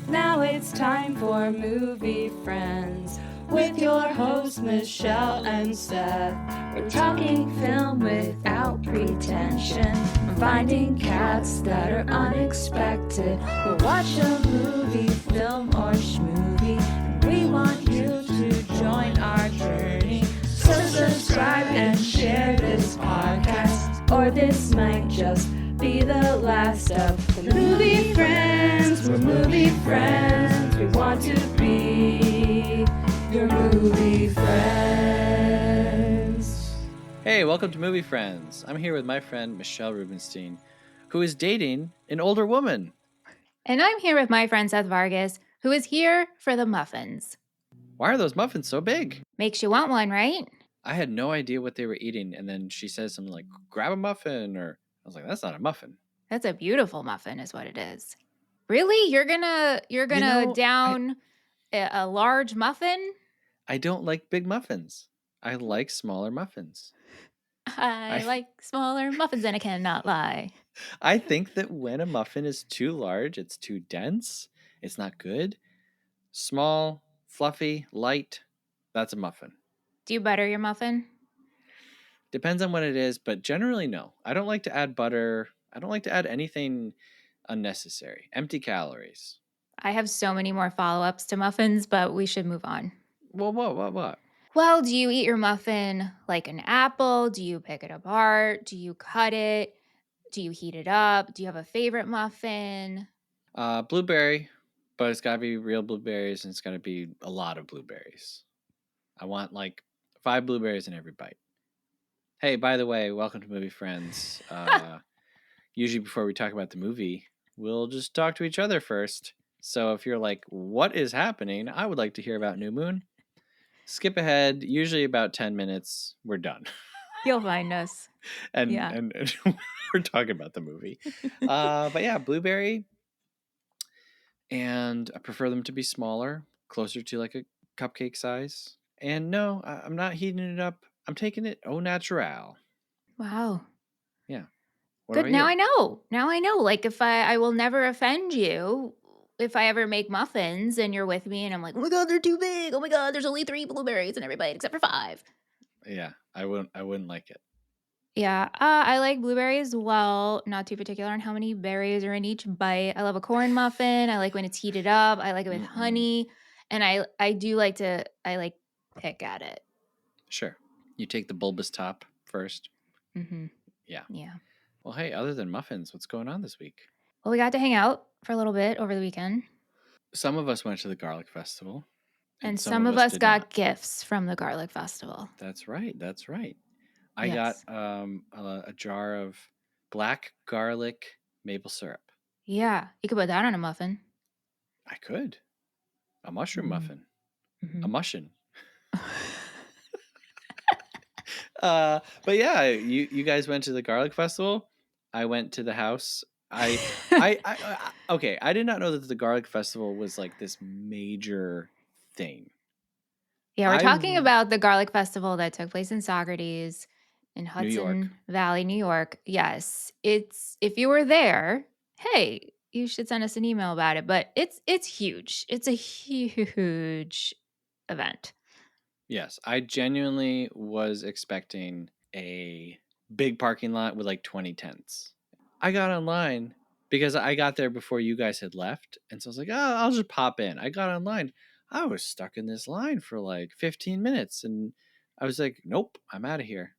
Now it's time for Movie Friends with your hosts Michelle and Seth. We're talking film without pretension. We're finding cats that are unexpected. We'll watch a movie, film, or schmovie. And we want you to join our journey. So subscribe and share this podcast, or this might just be the last of the Movie Friends. We're movie friends. We want to be your movie friends. Hey, welcome to Movie Friends. I'm here with my friend Michelle Rubenstein, who is dating an older woman. And I'm here with my friend Seth Vargas, who is here for the muffins. Why are those muffins so big? Makes you want one, right? I had no idea what they were eating, and then she says something like, grab a muffin, or I was like, that's not a muffin. That's a beautiful muffin is what it is. Really? You're gonna down a large muffin? I don't like big muffins. I like smaller muffins. I like smaller muffins and I cannot lie. I think that when a muffin is too large, it's too dense. It's not good. Small, fluffy, light, that's a muffin. Do you butter your muffin? Depends on what it is, but generally no. I don't like to add butter. I don't like to add anything unnecessary. Empty calories. I have so many more follow-ups to muffins, but we should move on. Well, what? Well, do you eat your muffin like an apple? Do you pick it apart? Do you cut it? Do you heat it up? Do you have a favorite muffin? Blueberry, but it's got to be real blueberries and it's got to be a lot of blueberries. I want like 5 blueberries in every bite. Hey, by the way, welcome to Movie Friends. Usually before we talk about the movie, we'll just talk to each other first. So if you're like, what is happening? I would like to hear about New Moon. Skip ahead, usually about 10 minutes, we're done. You'll find us. and we're talking about the movie. But yeah, blueberry. And I prefer them to be smaller, closer to like a cupcake size. And no, I'm not heating it up. I'm taking it au natural. Wow. Yeah. What Good. about Now you? I know. Now I know. Like if I will never offend you if I ever make muffins and you're with me and I'm like, oh my God, they're too big. Oh my God, there's only 3 blueberries in every bite except for 5. Yeah, I wouldn't like it. Yeah, I like blueberries as well. Not too particular on how many berries are in each bite. I love a corn muffin. I like when it's heated up. I like it with honey. And I like pick at it. Sure. You take the bulbous top first. Mm-hmm. Yeah. Yeah. Well, hey, other than muffins, what's going on this week? Well, we got to hang out for a little bit over the weekend. Some of us went to the Garlic Festival. And some of us did got not. gifts from the Garlic Festival. That's right. I Yes. got a jar of black garlic maple syrup. Yeah, you could put that on a muffin. I could. A mushroom muffin. Mm-hmm. A mushin. But yeah, you guys went to the Garlic Festival. I went to the house. Okay, I did not know that the Garlic Festival was like this major thing. Yeah, we're talking about the Garlic Festival that took place in Saugerties in Hudson Valley, New York. Yes, it's if you were there, hey, you should send us an email about it. But it's huge. It's a huge event. Yes, I genuinely was expecting a big parking lot with like 20 tents. I got online because I got there before you guys had left. And so I was like, oh, I'll just pop in. I got online. I was stuck in this line for like 15 minutes. And I was like, nope, I'm out of here.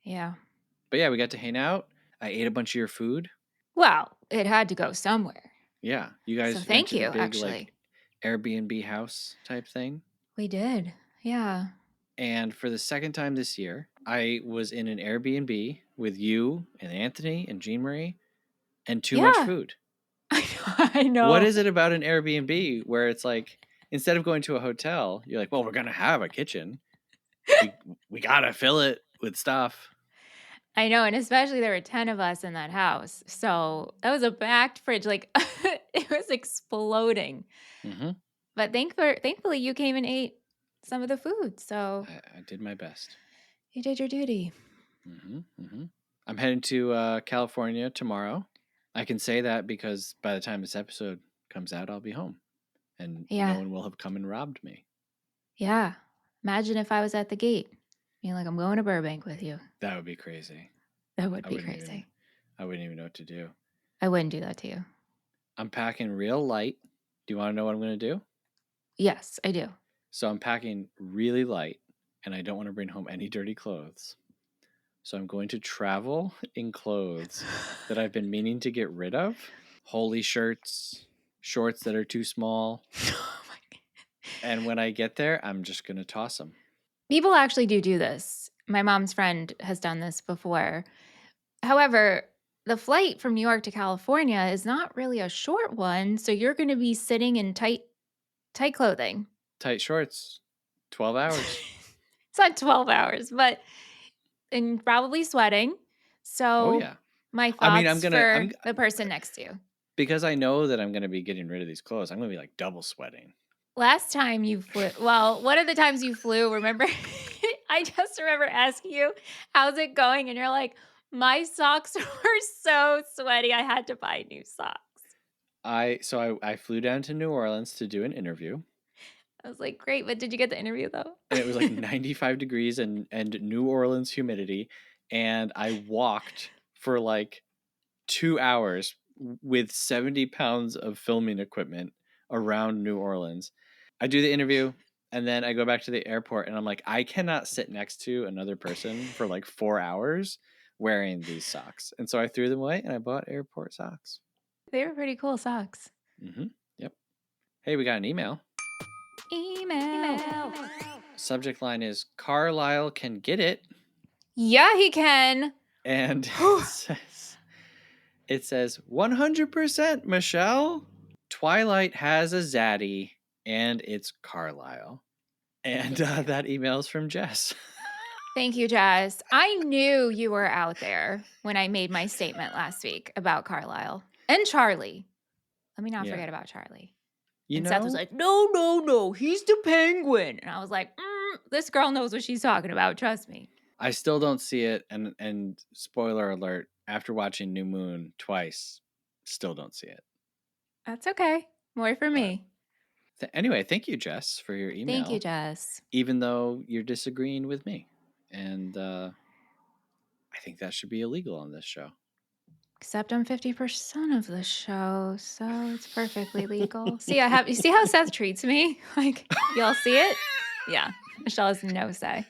Yeah. But yeah, we got to hang out. I ate a bunch of your food. Well, it had to go somewhere. Yeah. You guys So went thank to the you, big actually. like Airbnb house type thing. We did. Yeah. And for the second time this year, I was in an Airbnb with you and Anthony and Jean Marie and too much food. I know. What is it about an Airbnb where it's like, instead of going to a hotel, you're like, well, we're going to have a kitchen. We got to fill it with stuff. I know. And especially there were 10 of us in that house. So that was a packed fridge. Like it was exploding. Mm-hmm. But thankfully you came and ate some of the food. So I did my best. You did your duty. Mm-hmm. Mm-hmm. I'm heading to California tomorrow. I can say that because by the time this episode comes out, I'll be home. and Yeah. no one will have come and robbed me. Yeah. Imagine if I was at the gate being like, I'm going to Burbank with you. That would be crazy. That would be crazy. I wouldn't even know what to do. I wouldn't do that to you. I'm packing real light. Do you want to know what I'm going to do? Yes, I do. So I'm packing really light, and I don't want to bring home any dirty clothes. So I'm going to travel in clothes that I've been meaning to get rid of. Holy shirts, shorts that are too small. Oh my God. And when I get there, I'm just going to toss them. People actually do this. My mom's friend has done this before. However, the flight from New York to California is not really a short one, so you're going to be sitting in tight clothing. Tight shorts, 12 hours. It's not 12 hours, but and probably sweating. So, Oh, yeah. my thoughts I'm for the person next to you. Because I know that I'm going to be getting rid of these clothes, I'm going to be like double sweating. Last time you flew, well, one of the times you flew, remember? I just remember asking you, how's it going? And you're like, my socks were so sweaty. I had to buy new socks. I flew down to New Orleans to do an interview. I was like, great. But did you get the interview though? And it was like 95 degrees and New Orleans humidity. And I walked for like 2 hours with 70 pounds of filming equipment around New Orleans. I do the interview and then I go back to the airport and I'm like, I cannot sit next to another person for like 4 hours wearing these socks. And so I threw them away and I bought airport socks. They were pretty cool socks. Mm-hmm. Yep. Hey, we got an email. Email. Subject line is Carlisle can get it. Yeah, he can. And it says 100% Michelle. Twilight has a zaddy and it's Carlisle. And that email is from Jess. Thank you, Jess. I knew you were out there when I made my statement last week about Carlisle and Charlie. Let me not forget about Charlie. Seth was like, no, he's the penguin. And I was like, this girl knows what she's talking about. Trust me. I still don't see it. And spoiler alert, after watching New Moon twice, still don't see it. That's okay. More for me. Anyway, thank you, Jess, for your email. Thank you, Jess. Even though you're disagreeing with me. And I think that should be illegal on this show. Except I'm 50% of the show, so it's perfectly legal. You see how Seth treats me? Like, y'all see it? Yeah. Michelle has no say.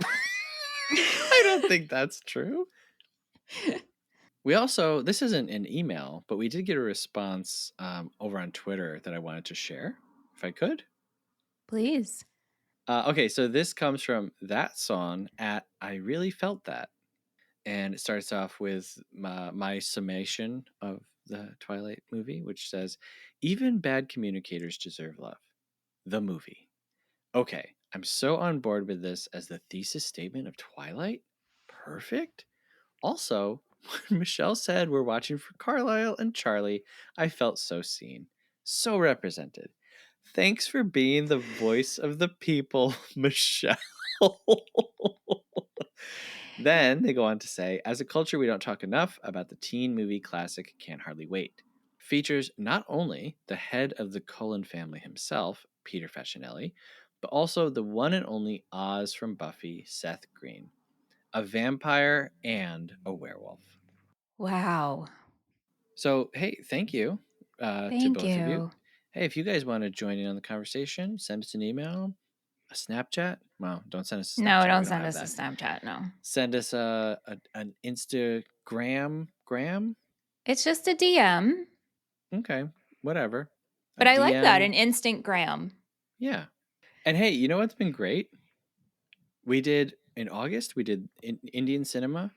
I don't think that's true. We also, this isn't an email, but we did get a response over on Twitter that I wanted to share, if I could. Please. Okay, so this comes from that song at I Really Felt That. And it starts off with my summation of the Twilight movie, which says, even bad communicators deserve love. The movie. Okay, I'm so on board with this as the thesis statement of Twilight. Perfect. Also, when Michelle said we're watching for Carlisle and Charlie, I felt so seen, so represented. Thanks for being the voice of the people, Michelle. Then they go on to say, as a culture, we don't talk enough about the teen movie classic Can't Hardly Wait. Features not only the head of the Cullen family himself, Peter Facinelli, but also the one and only Oz from Buffy, Seth Green. A vampire and a werewolf. Wow. So, hey, thank you to both of you. Hey, if you guys want to join in on the conversation, send us an email, a Snapchat. Well, don't send us a Snapchat. No, don't send us a Snapchat, no. Send us an Instagram. It's just a DM. Okay, whatever. But I like that, an instant gram. Yeah. And hey, you know what's been great? In August, we did Indian cinema,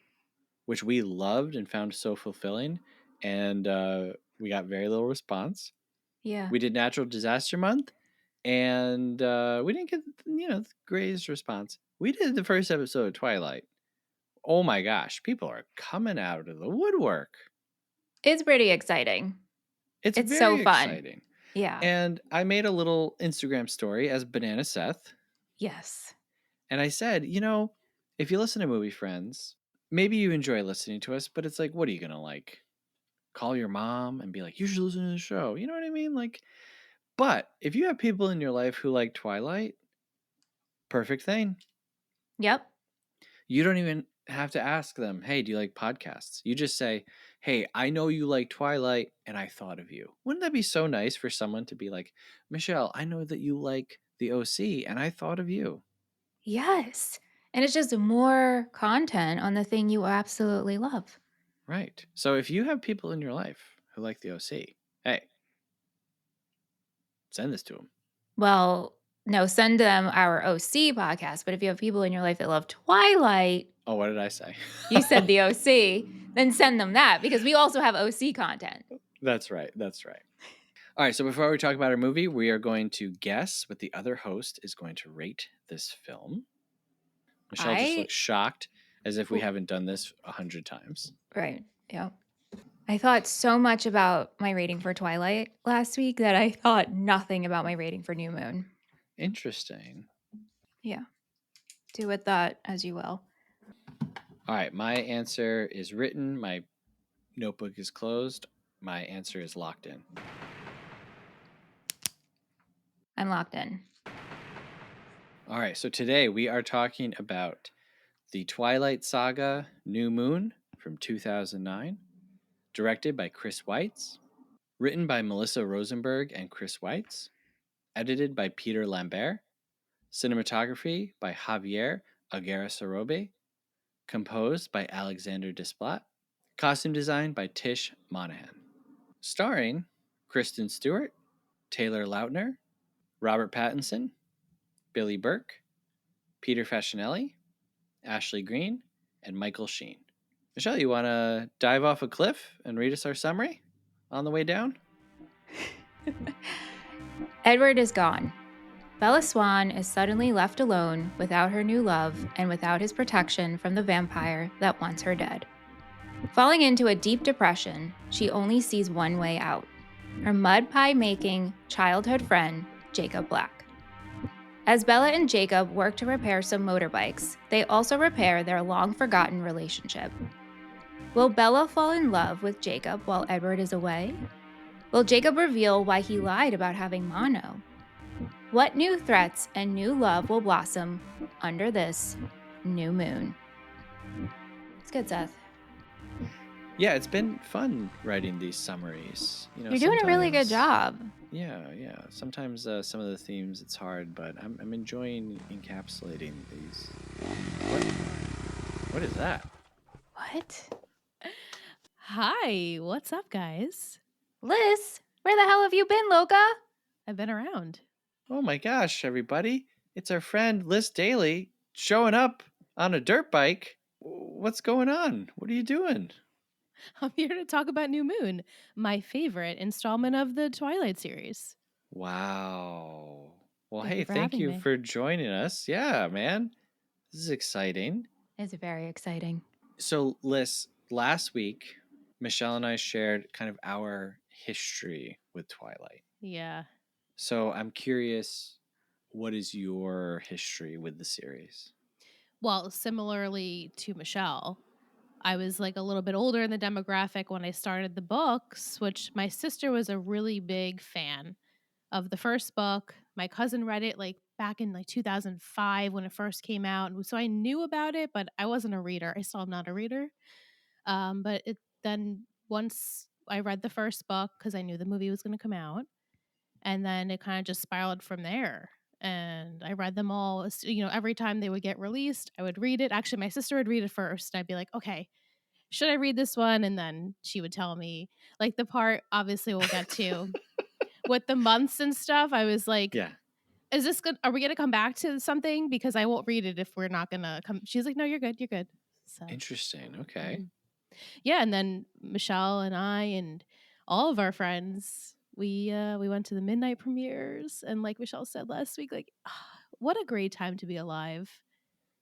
which we loved and found so fulfilling. And we got very little response. Yeah. We did Natural Disaster Month, and we didn't get, the greatest response. We did the first episode of Twilight. Oh my gosh, people are coming out of the woodwork. It's pretty exciting. It's very so fun. exciting. Yeah. And I made a little Instagram story as Banana Seth. Yes. And I said, if you listen to Movie Friends, maybe you enjoy listening to us, but it's like, what are you going to call your mom and be like, you should listen to the show? You know what I mean? But if you have people in your life who like Twilight, perfect thing. Yep. You don't even have to ask them, hey, do you like podcasts? You just say, hey, I know you like Twilight and I thought of you. Wouldn't that be so nice for someone to be like, Michelle, I know that you like the OC and I thought of you. Yes. And it's just more content on the thing you absolutely love. Right. So if you have people in your life who like the OC, hey, send this to them. Well, no, send them our OC podcast. But if you have people in your life that love Twilight. Oh, what did I say? You said the OC, then send them that because we also have OC content. That's right. That's right. All right. So before we talk about our movie, we are going to guess what the other host is going to rate this film. Michelle just looks shocked as if we haven't done this 100 times. Right. Yeah. I thought so much about my rating for Twilight last week that I thought nothing about my rating for New Moon. Interesting. Yeah. Do with that as you will. All right. My answer is written. My notebook is closed. My answer is locked in. I'm locked in. All right. So today we are talking about the Twilight Saga New Moon from 2009, directed by Chris Weitz, written by Melissa Rosenberg and Chris Weitz, edited by Peter Lambert, cinematography by Javier Aguirre-Sorobe, composed by Alexander Desplat, costume design by Tish Monahan, starring Kristen Stewart, Taylor Lautner, Robert Pattinson, Billy Burke, Peter Facinelli, Ashley Greene, and Michael Sheen. Michelle, you want to dive off a cliff and read us our summary on the way down? Edward is gone. Bella Swan is suddenly left alone without her new love and without his protection from the vampire that wants her dead. Falling into a deep depression, she only sees one way out: her mud pie making childhood friend, Jacob Black. As Bella and Jacob work to repair some motorbikes, they also repair their long-forgotten relationship. Will Bella fall in love with Jacob while Edward is away? Will Jacob reveal why he lied about having mono? What new threats and new love will blossom under this new moon? It's good, Seth. Yeah, it's been fun writing these summaries. You're doing a really good job. Yeah. Sometimes some of the themes it's hard, but I'm enjoying encapsulating these. What is that? What? Hi, what's up, guys? Liss, where the hell have you been, Loca? I've been around. Oh my gosh, everybody. It's our friend Liss Daly showing up on a dirt bike. What's going on? What are you doing? I'm here to talk about New Moon, my favorite installment of the Twilight series. Wow. Well, Thank you for thank having you me. for joining us. Yeah, man. This is exciting. It's very exciting. So, Liss, last week, Michelle and I shared kind of our history with Twilight. Yeah. So, I'm curious, what is your history with the series? Well, similarly to Michelle, I was like a little bit older in the demographic when I started the books, which my sister was a really big fan of the first book. My cousin read it like back in like 2005 when it first came out. And so I knew about it, but I wasn't a reader. I still am not a reader. But then once I read the first book, because I knew the movie was going to come out, and then it kind of just spiraled from there. And I read them all. Every time they would get released, I would read it. Actually, my sister would read it first. I'd be like, okay, should I read this one? And then she would tell me, like, the part obviously we'll get to with the months and stuff. I was like, yeah, is this good? Are we going to come back to something? Because I won't read it if we're not going to come. She's like, no, you're good. You're good. So interesting. Okay. yeah. And then Michelle and I and all of our friends, we went to the midnight premieres. And like Michelle said last week, like, what a great time to be alive.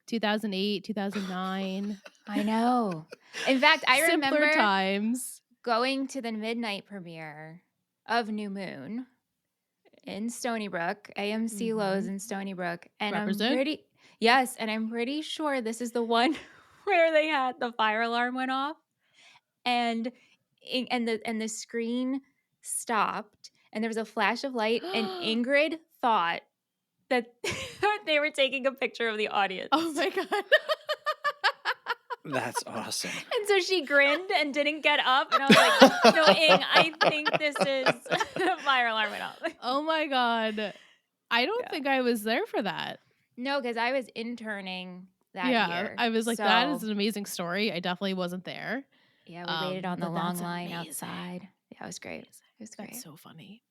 2008, 2009. I know. In fact, I Simpler remember times. going to the midnight premiere of New Moon in Stony Brook, AMC Lowe's in Stony Brook, and Represent. I'm pretty sure this is the one where they had the fire alarm went off, and the screen stopped, and there was a flash of light, and Ingrid thought that they were taking a picture of the audience. Oh my God. That's awesome. And so she grinned and didn't get up, and I was like, no, Ing, I think this is the fire alarm went off. Oh my God. I don't Yeah. think I was there for that. No, because I was interning that year. I was like, that is So, an amazing story. I definitely wasn't there. yeah, we waited on the but long that's line amazing. outside. Yeah, it was great. It was great. That's so funny.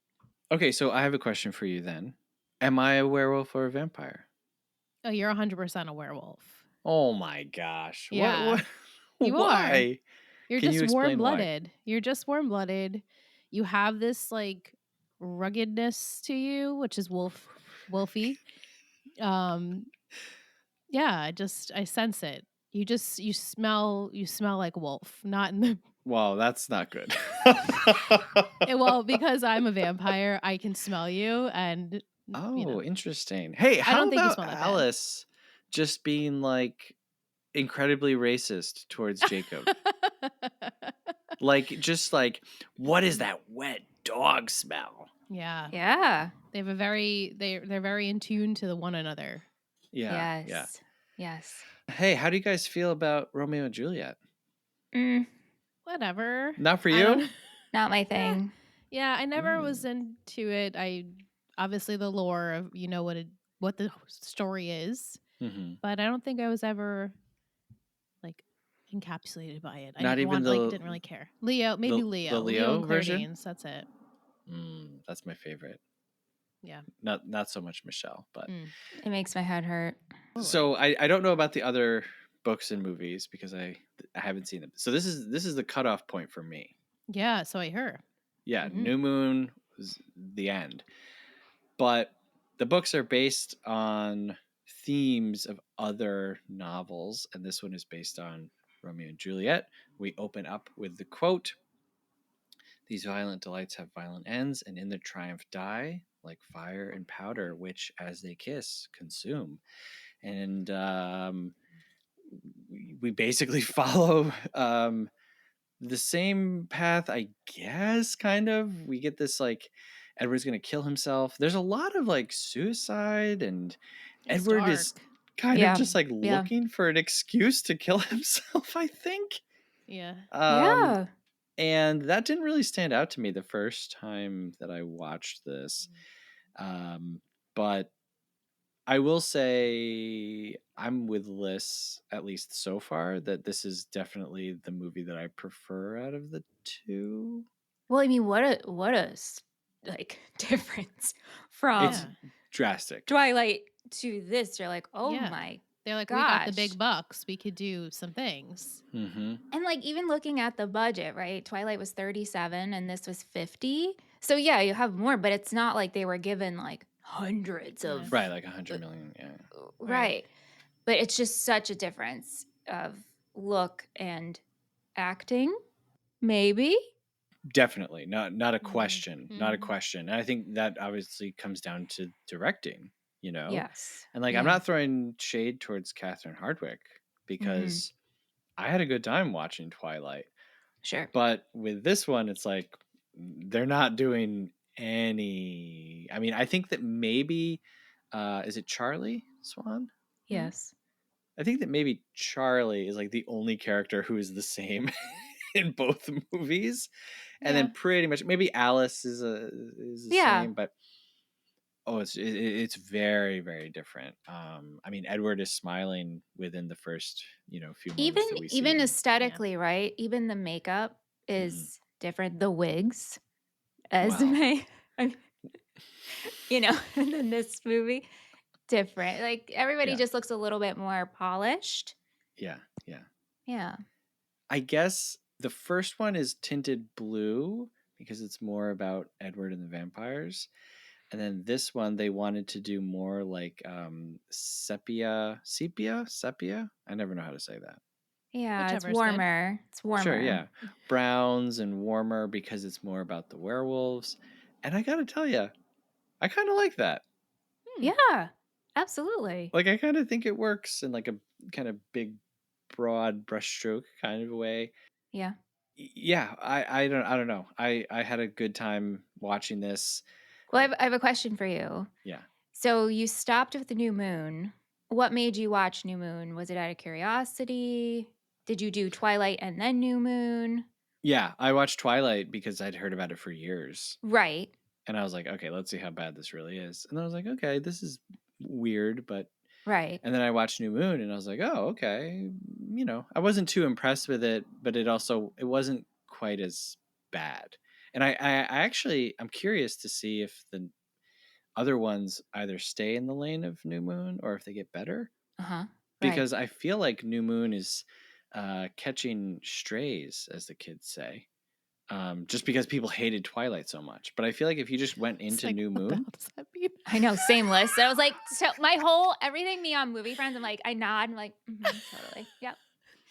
Okay, so I have a question for you then. Am I a werewolf or a vampire? Oh, you're 100% a werewolf. Oh my gosh. Yeah. What? You Why? are. You're Can you just explain why? warm-blooded. You're just warm-blooded. You have this like ruggedness to you, which is wolfy. Yeah, I sense it. You smell like wolf, not in the Wow, that's not good. well, because I'm a vampire, I can smell you and Oh, interesting. Hey, I how don't think you about smell that bad. Alice just being like incredibly racist towards Jacob? Like, just like, what is that wet dog smell? Yeah. Yeah. They have they're very in tune to the one another. Yeah. Yes. Yeah. Yes. Hey, how do you guys feel about Romeo and Juliet? Whatever. Not for I you? don't- Not my thing. Yeah, I never was into it. I obviously the lore of what the story is, Mm-hmm. but I don't think I was ever like encapsulated by it. I Not didn't even didn't really care. Leo, maybe the Leo. Leo and Claire version? Danes, that's it. That's my favorite. Yeah. Not so much Michelle, but It makes my head hurt. so I don't know about the other books and movies because I haven't seen them. So this is the cutoff point for me. Yeah, so I heard. Yeah, Mhm. New Moon was the end. But the books are based on themes of other novels, and this one is based on Romeo and Juliet. We open up with the quote, "These violent delights have violent ends, and in their triumph die, like fire and powder, which, as they kiss, consume." And we basically follow the same path, I guess, kind of. We get this like Edward's gonna kill himself. There's a lot of like suicide, and It's Edward dark. is kind Yeah. of just like Yeah. looking for an excuse to kill himself, I think. Yeah. Yeah. And that didn't really stand out to me the first time that I watched this. But I will say I'm with Liss, at least so far, that this is definitely the movie that I prefer out of the two. Well, I mean, what a like difference from It's drastic. Twilight to this. You're like, oh Yeah. my They're like, gosh. we got the big bucks. We could do some things. Mm-hmm. And like even looking at the budget, right? Twilight was 37 and this was 50. So yeah, you have more, but it's not like they were given like hundreds of Right, like 100 million, yeah. right. But it's just such a difference of look and acting, maybe. Definitely. Not a question. Not a Mhm. question. And I think that obviously comes down to directing, you know? Yes. And like, I'm not throwing shade towards Catherine Hardwicke because I had a good time watching Twilight. Sure. But with this one, it's like they're not doing any. I mean, I think that maybe is it Charlie Swan? Yes. I think that maybe Charlie is like the only character who is the same in both movies, and then pretty much maybe Alice is the same, but it's very, very different. I mean, Edward is smiling within the first few moments that we see Even him. aesthetically, right? Even the makeup is different. The wigs, as Wow. and in this movie, different. Like everybody just looks a little bit more polished. Yeah. Yeah. I guess the first one is tinted blue because it's more about Edward and the vampires. And then this one, they wanted to do more like sepia. I never know how to say that. Yeah, Whichever's it's good. warmer. It's warmer. Sure, yeah. Browns and warmer because it's more about the werewolves. And I got to tell you, I kind of like that. Yeah, absolutely. Like, I kind of think it works in like a kind of big, broad brushstroke kind of a way. Yeah. Yeah, I don't know. I had a good time watching this. Well, I have a question for you. Yeah. So you stopped with the New Moon. What made you watch New Moon? Was it out of curiosity? Did you do Twilight and then New Moon? Yeah, I watched Twilight because I'd heard about it for years. Right. And I was like, okay, let's see how bad this really is. And I was like, okay, this is weird, but Right. and then I watched New Moon and I was like, oh, okay. You know, I wasn't too impressed with it, but it wasn't quite as bad. And I'm curious to see if the other ones either stay in the lane of New Moon or if they get better. Uh-huh. Because I feel like New Moon is catching strays, as the kids say. Just because people hated Twilight so much. But I feel like if you just went into New Moon. What the hell does that mean? I know, same list. I was like, so everything me on Movie Friends, I'm like, I nod, I'm like, totally. Yep.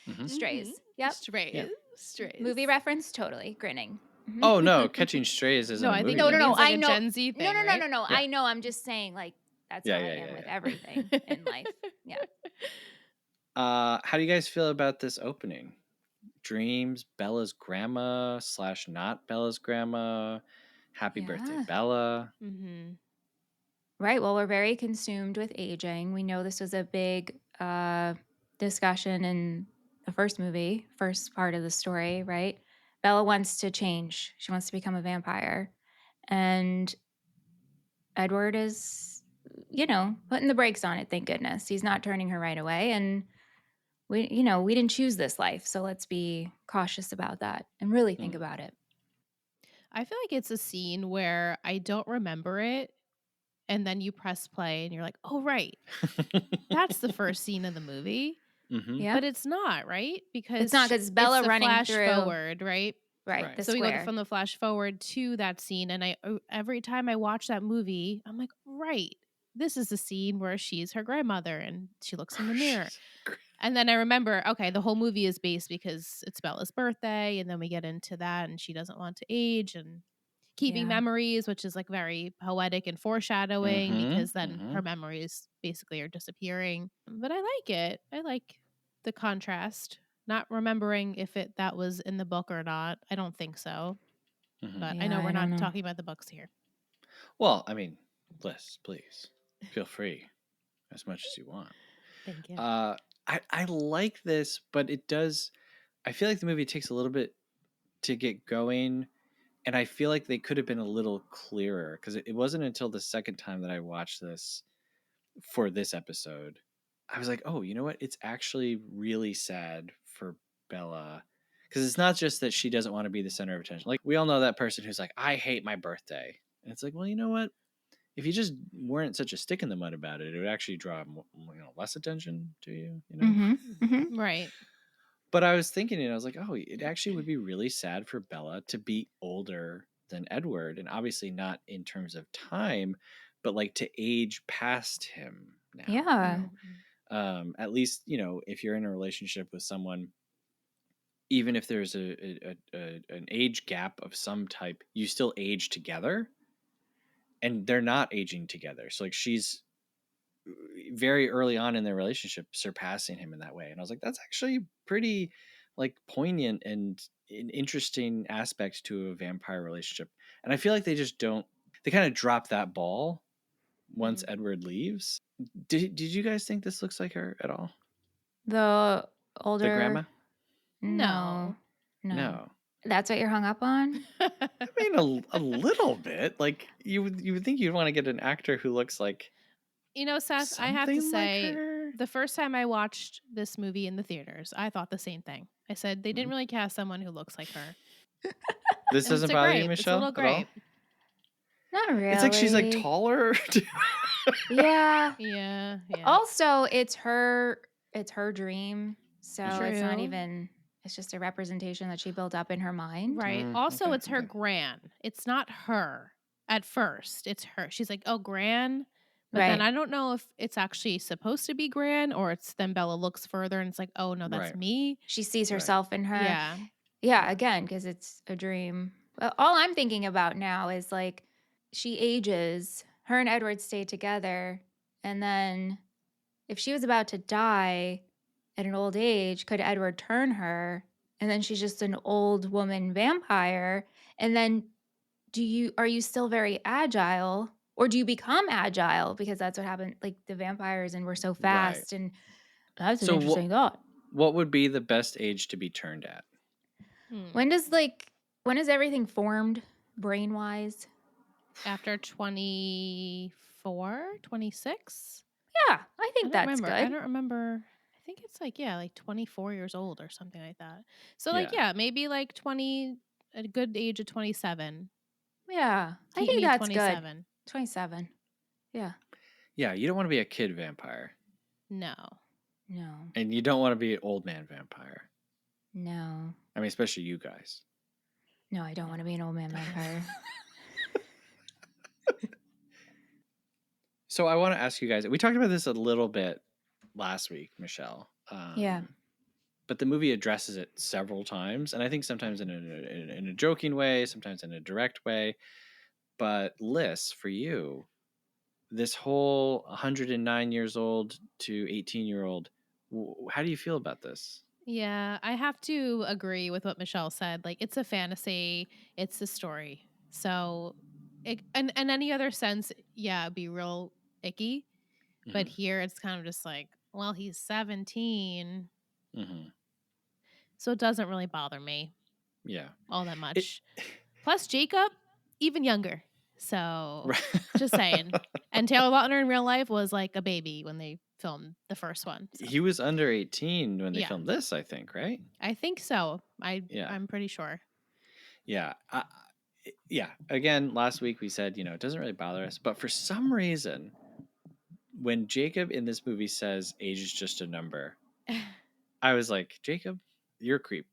Mm-hmm. Strays. Yep. Strays. Yeah. Strays. Movie reference, totally. Grinning. Mm-hmm. Oh, no. Catching strays isn't a movie. No, I like know. A Gen Z thing, no. Yeah. I know. I'm just saying, like, that's how I am with everything in life. Yeah. How do you guys feel about this opening? Dreams, Bella's grandma / not Bella's grandma. Happy birthday, Bella. Mm-hmm. Right. Well, we're very consumed with aging. We know this was a big discussion in the first movie, first part of the story, right? Bella wants to change. She wants to become a vampire. And Edward is, putting the brakes on it, thank goodness. He's not turning her right away. And we didn't choose this life. So let's be cautious about that and really think about it. I feel like it's a scene where I don't remember it. And then you press play and you're like, oh, right. That's the first scene of the movie. Mm-hmm. Yeah. But it's not, right? Because it's not, because Bella it's running flash through forward, right? Right. So we go from the flash forward to that scene. And every time I watch that movie, I'm like, right. This is the scene where she's her grandmother and she looks in the mirror. And then I remember, okay, the whole movie is based because it's Bella's birthday. And then we get into that and she doesn't want to age and keeping memories, which is like very poetic and foreshadowing, because then her memories basically are disappearing. But I like it. I like the contrast. Not remembering if that was in the book or not. I don't think so. But I know we're not talking about the books here. Well, I mean, Liss, please feel free as much as you want. Thank you. I like this, but it does. I feel like the movie takes a little bit to get going. And I feel like they could have been a little clearer, because it wasn't until the second time that I watched this for this episode, I was like, oh, you know what? It's actually really sad for Bella, because it's not just that she doesn't want to be the center of attention. Like, we all know that person who's like, I hate my birthday. And it's like, well, you know what? If you just weren't such a stick in the mud about it, it would actually draw less attention to you, Right. But I was thinking, and I was like, oh, it actually would be really sad for Bella to be older than Edward. And obviously not in terms of time, but like to age past him now. Yeah. At least, if you're in a relationship with someone, even if there's an age gap of some type, you still age together. And they're not aging together. So like she's very early on in their relationship surpassing him in that way. And I was like, that's actually pretty like poignant and an interesting aspect to a vampire relationship. And I feel like they kind of drop that ball once Edward leaves. Did you guys think this looks like her at all? The older... The grandma? No. That's what you're hung up on? I mean, a little bit. Like, you would think you'd want to get an actor who looks like... Seth, I have to say, the first time I watched this movie in the theaters, I thought the same thing. I said they didn't really cast someone who looks like her. This doesn't bother you, Michelle? It's a little grape. Not really. It's like she's like taller. Yeah. Also, it's her dream. So it's not even, it's just a representation that she built up in her mind. Right. Also, it's her gran. It's not her at first. It's her. She's like, oh, gran. But then I don't know if it's actually supposed to be gran, or it's then Bella looks further and it's like, oh, no, that's me. She sees herself in her. Yeah, again, because it's a dream. All I'm thinking about now is like she ages, her and Edward stay together, and then if she was about to die at an old age, could Edward turn her and then she's just an old woman vampire. And then are you still very agile, or do you become agile? Because that's what happened, like the vampires, and we're so fast. And that's an interesting thought. What would be the best age to be turned at? When is everything formed brain wise? After 24, 26? Yeah, I think that's good. I don't remember. I think it's like 24 years old or something like that. So maybe like 20, a good age of 27. Yeah, I think that's 27. Good. 27. Yeah. Yeah, you don't want to be a kid vampire. No. And you don't want to be an old man vampire. No. I mean, especially you guys. No, I don't want to be an old man vampire. So I want to ask you guys, we talked about this a little bit last week, Michelle. Yeah. But the movie addresses it several times, and I think sometimes in a joking way, sometimes in a direct way. But Liss, for you, this whole 109 years old to 18-year-old, how do you feel about this? Yeah, I have to agree with what Michelle said. Like, it's a fantasy, it's a story. So, in any other sense, it'd be real icky. Mm-hmm. But here it's kind of just like, well, he's 17. Mm-hmm. So it doesn't really bother me. Yeah. All that much. Plus, Jacob, even younger. So, just saying. And Taylor Lautner in real life was like a baby when they filmed the first one. So. He was under 18 when they filmed this, I think, right? I think so. I'm pretty sure. Yeah. Again, last week we said, it doesn't really bother us. But for some reason, when Jacob in this movie says age is just a number, I was like, Jacob, you're a creep.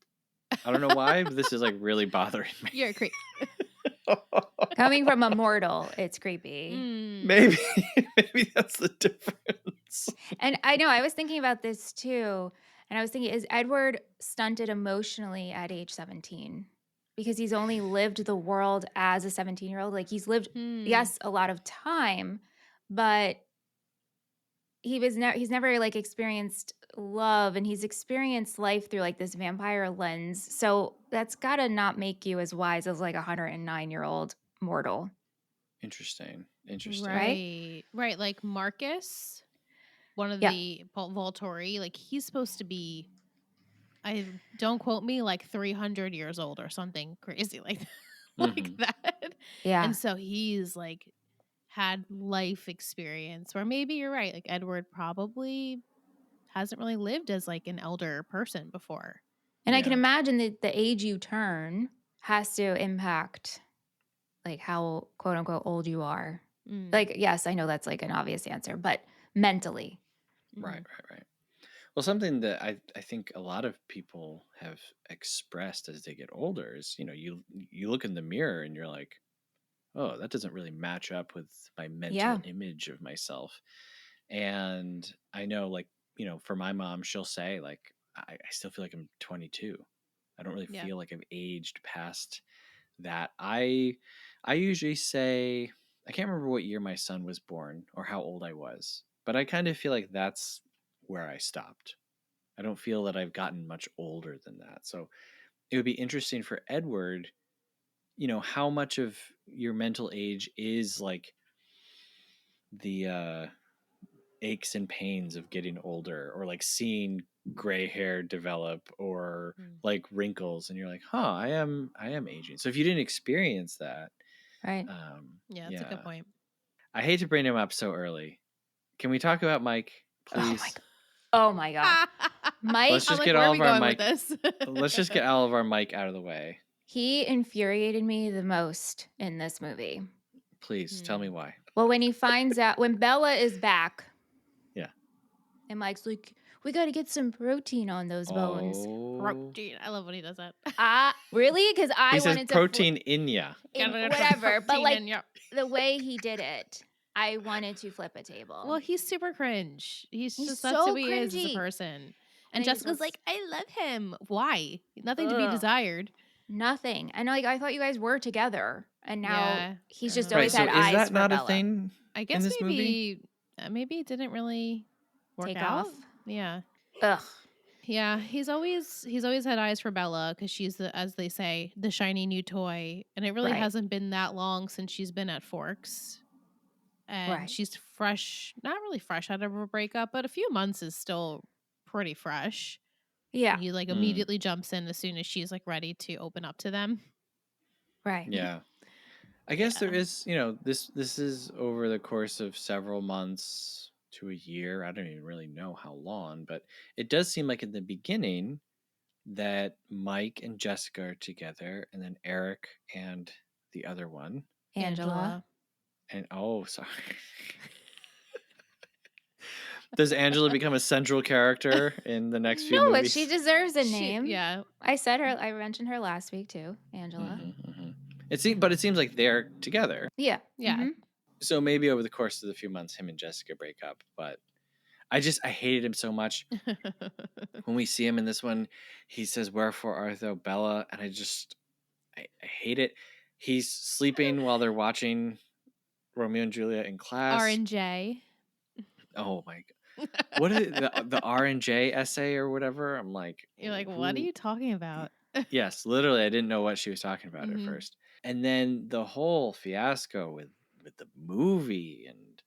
I don't know why, but this is like really bothering me. You're a creep. Coming from a mortal, it's creepy. Maybe that's the difference. And I know, I was thinking about this too. And I was thinking, is Edward stunted emotionally at age 17? Because he's only lived the world as a 17-year-old. Like, he's lived, yes, a lot of time, but he's never like experienced love, and he's experienced life through like this vampire lens. So that's gotta not make you as wise as like a 109-year-old mortal. Interesting. Right. Like Marcus, one of the Volturi, like he's supposed to be, don't quote me, like 300 years old or something crazy like that. Yeah. And so he's like had life experience where maybe you're right. Like Edward probably hasn't really lived as like an elder person before. And I can imagine that the age you turn has to impact like how quote unquote old you are. Like, yes, I know that's like an obvious answer, but mentally. Right. Well, something that I think a lot of people have expressed as they get older is, you look in the mirror and you're like, oh, that doesn't really match up with my mental image of myself. And I know, like, for my mom, she'll say, like, I still feel like I'm 22. I don't really feel like I've aged past that. I usually say, I can't remember what year my son was born or how old I was, but I kind of feel like that's where I stopped. I don't feel that I've gotten much older than that. So it would be interesting for Edward, how much of your mental age is like the aches and pains of getting older, or like seeing gray hair develop, or like wrinkles, and you're like, I am aging. So if you didn't experience that, right? That's a good point. I hate to bring him up so early. Can we talk about Mike, please? Oh my God. Mike. Let's just get all of our Mike. Let's just get all of our Mike out of the way. He infuriated me the most in this movie. Please tell me why. Well, when he finds out, when Bella is back. Yeah. And Mike's like, we got to get some protein on those bones. Protein. I love when he does that. Really? Because I wanted to. Protein in ya. Whatever. But like the way he did it, I wanted to flip a table. Well, he's super cringe. He's just that's who he is as a person. And Jessica's like, I love him. Why? Nothing to be desired. Nothing. And like, I thought you guys were together, and now he's just always had eyes for Bella. Is that not a thing? I guess maybe it didn't really work out. Off. Yeah. Ugh. Yeah, he's always had eyes for Bella because she's the, as they say, the shiny new toy, and it really Right. hasn't been that long since she's been at Forks, and Right. she's fresh, not really fresh out of a breakup, but a few months is still pretty fresh. Yeah. And he like immediately jumps in as soon as she's like ready to open up to them. Right. Yeah. I guess there Yeah. is, this is over the course of several months to a year. I don't even really know how long, but it does seem like in the beginning that Mike and Jessica are together, and then Eric and the other one. Angela. And sorry. Does Angela become a central character in the next few No, but movies? she deserves a name. Yeah. I said her. I mentioned her last week too, Angela. It seems like they're together. Yeah. Yeah. Mhm. So maybe over the course of the few months, him and Jessica break up. But I hated him so much. When we see him in this one, he says, "Wherefore art thou, Bella?" And I hate it. He's sleeping while they're watching Romeo and Juliet in class. R&J. Oh my god. What is it? The R&J essay or whatever? I'm like, You're like, what are you talking about? Yes, literally, I didn't know what she was talking about at Mhm. first. And then the whole fiasco with the movie and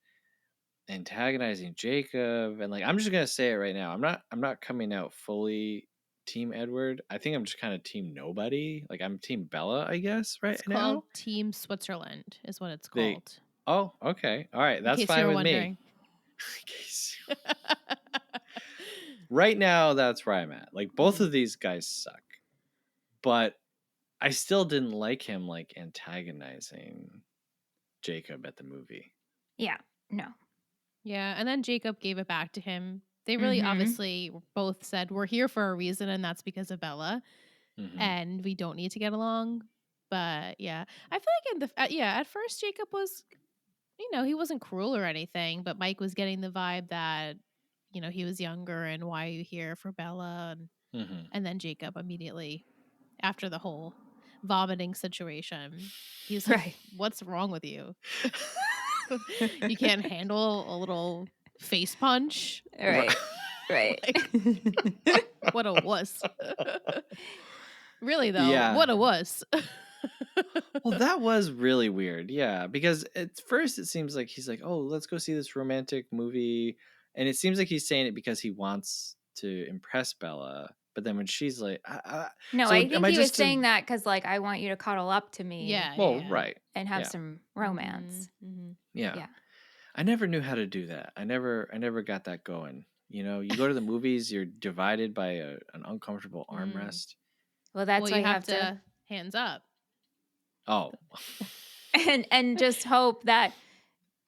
antagonizing Jacob, and like, I'm just gonna say it right now. I'm not coming out fully Team Edward. I think I'm just kind of Team Nobody. Like, I'm Team Bella, I guess, right It's now. called Team Switzerland is what it's called. Oh, okay. All right. That's in case fine you were with wondering. me. In case right now, that's where I'm at. Like, both of these guys suck. But I still didn't like him, like, antagonizing Jacob at the movie. Yeah. No. Yeah, and then Jacob gave it back to him. They really obviously both said, we're here for a reason, and that's because of Bella. And we don't need to get along. But yeah, I feel like at first Jacob was, he wasn't cruel or anything, but Mike was getting the vibe that, he was younger and why are you here for Bella? And then Jacob immediately, after the whole vomiting situation, he was like, what's wrong with you? You can't handle a little face punch? Right. Right. Like, what a wuss. Really, though, Yeah. what a wuss. Well, that was really weird. Yeah, because at first it seems like he's like, "Oh, let's go see this romantic movie," and it seems like he's saying it because he wants to impress Bella. But then when she's like, No, so I am think I he was just saying that because, like, I want you to cuddle up to me. Yeah. Well, right. And have Yeah. some romance. Yeah. Yeah. I never knew how to do that. I never got that going. You go to the movies, you're divided by an uncomfortable armrest. Well, that's why you have to hands up. Oh. and just hope that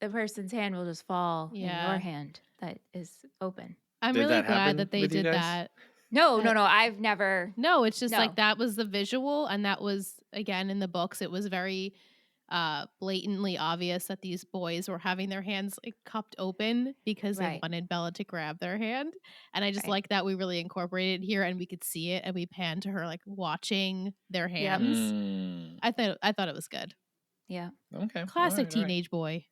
the person's hand will just fall in Yeah. your hand that is open. I'm Did really that happen glad that they with you did guys? that. No, I've never. No, it's just No. like that was the visual, and that was, again, in the books, it was very blatantly obvious that these boys were having their hands like cupped open because they wanted Bella to grab their hand. And I just like that we really incorporated it here and we could see it and we panned to her like watching their hands. I thought it was good. Yeah. Okay. Classic teenage boy.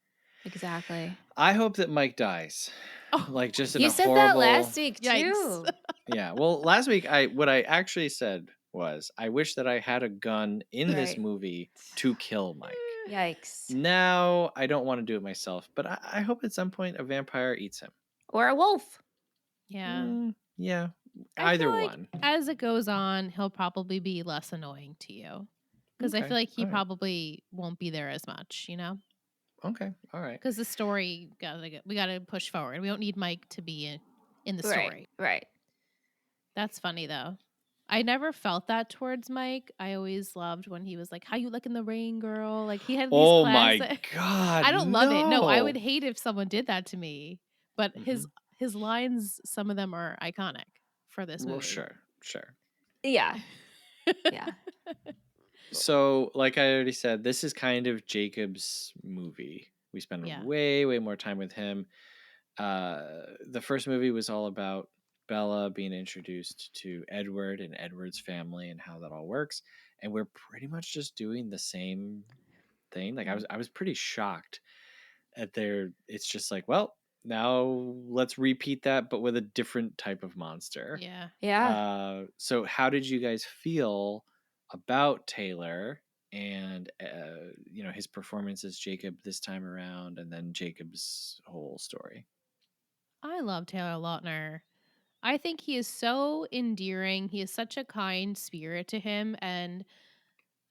Exactly. I hope that Mike dies. Oh, like just in you a said horrible... that last week too. Yikes. Yeah. Well, last week what I actually said was I wish that I had a gun in this movie to kill Mike. Yikes. Now I don't want to do it myself, but I hope at some point a vampire eats him. Or a wolf. Yeah. Yeah. I feel Either like one. as it goes on, he'll probably be less annoying to you. Because I feel like he probably won't be there as much, Okay. All right. Because the story, we got to push forward. We don't need Mike to be in the story. Right. That's funny, though. I never felt that towards Mike. I always loved when he was like, how you looking the rain, girl? Like, he had these my God. I don't love it. No, I would hate if someone did that to me. But his lines, some of them are iconic for this movie. Well, sure. Yeah. Yeah. So, like I already said, this is kind of Jacob's movie. We spend way, way more time with him. The first movie was all about Bella being introduced to Edward and Edward's family and how that all works. And we're pretty much just doing the same thing. Like I was pretty shocked at it's just like, well, now let's repeat that, but with a different type of monster. Yeah. Yeah. So how did you guys feel about Taylor and his performance as Jacob this time around, and then Jacob's whole story? I love Taylor Lautner. I think he is so endearing. He is such a kind spirit to him, and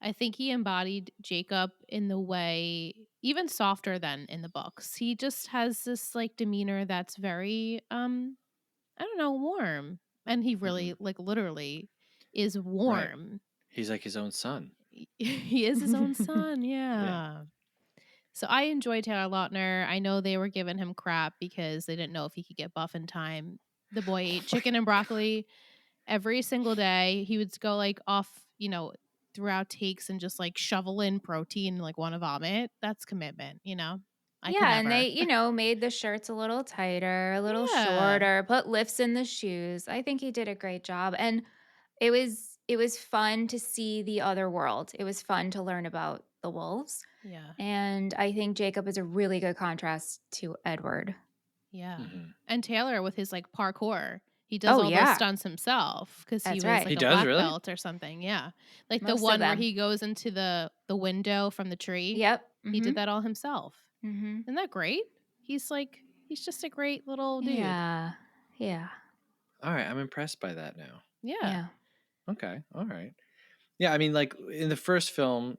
I think he embodied Jacob in the way even softer than in the books. He just has this like demeanor that's very I don't know, warm. And he really like literally is warm. He's like his own son. He is his own son, Yeah. yeah. So I enjoy Taylor Lautner. I know they were giving him crap because they didn't know if he could get buff in time. The boy ate chicken and broccoli every single day. He would go like off, throughout takes and just like shovel in protein, like want to vomit. That's commitment, I could Yeah, and never. they, made the shirts a little tighter, a little Yeah. shorter, put lifts in the shoes. I think he did a great job. And it was fun to see the other world. It was fun to learn about the wolves. Yeah. And I think Jacob is a really good contrast to Edward. Yeah. Mhm. And Taylor with his like parkour. He does all those stunts himself because he That's was right. like He a does, black really? belt or something. Yeah. Like the Most of one where them. he goes into the window from the tree. Yep. He did that all himself. Mm-hmm. Isn't that great? He's just a great little dude. Yeah. Yeah. All right, I'm impressed by that now. Yeah. Yeah. Okay, all right. Yeah, I mean, like in the first film,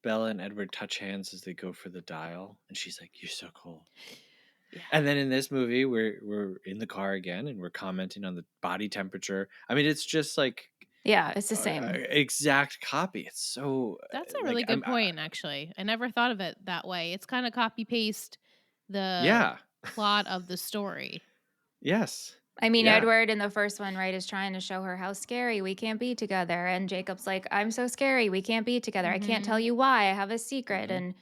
Bella and Edward touch hands as they go for the dial, and she's like, "You're so cool." Yeah. And then in this movie, we're in the car again, and we're commenting on the body temperature. I mean, it's just like Yeah, it's the same. exact copy. It's so. That's a really good point, actually. I never thought of it that way. It's kind of copy paste the plot of the story. Yes. I mean, Yeah. Edward in the first one, right, is trying to show her how scary we can't be together. And Jacob's like, I'm so scary. We can't be together. I can't tell you why. I have a secret. And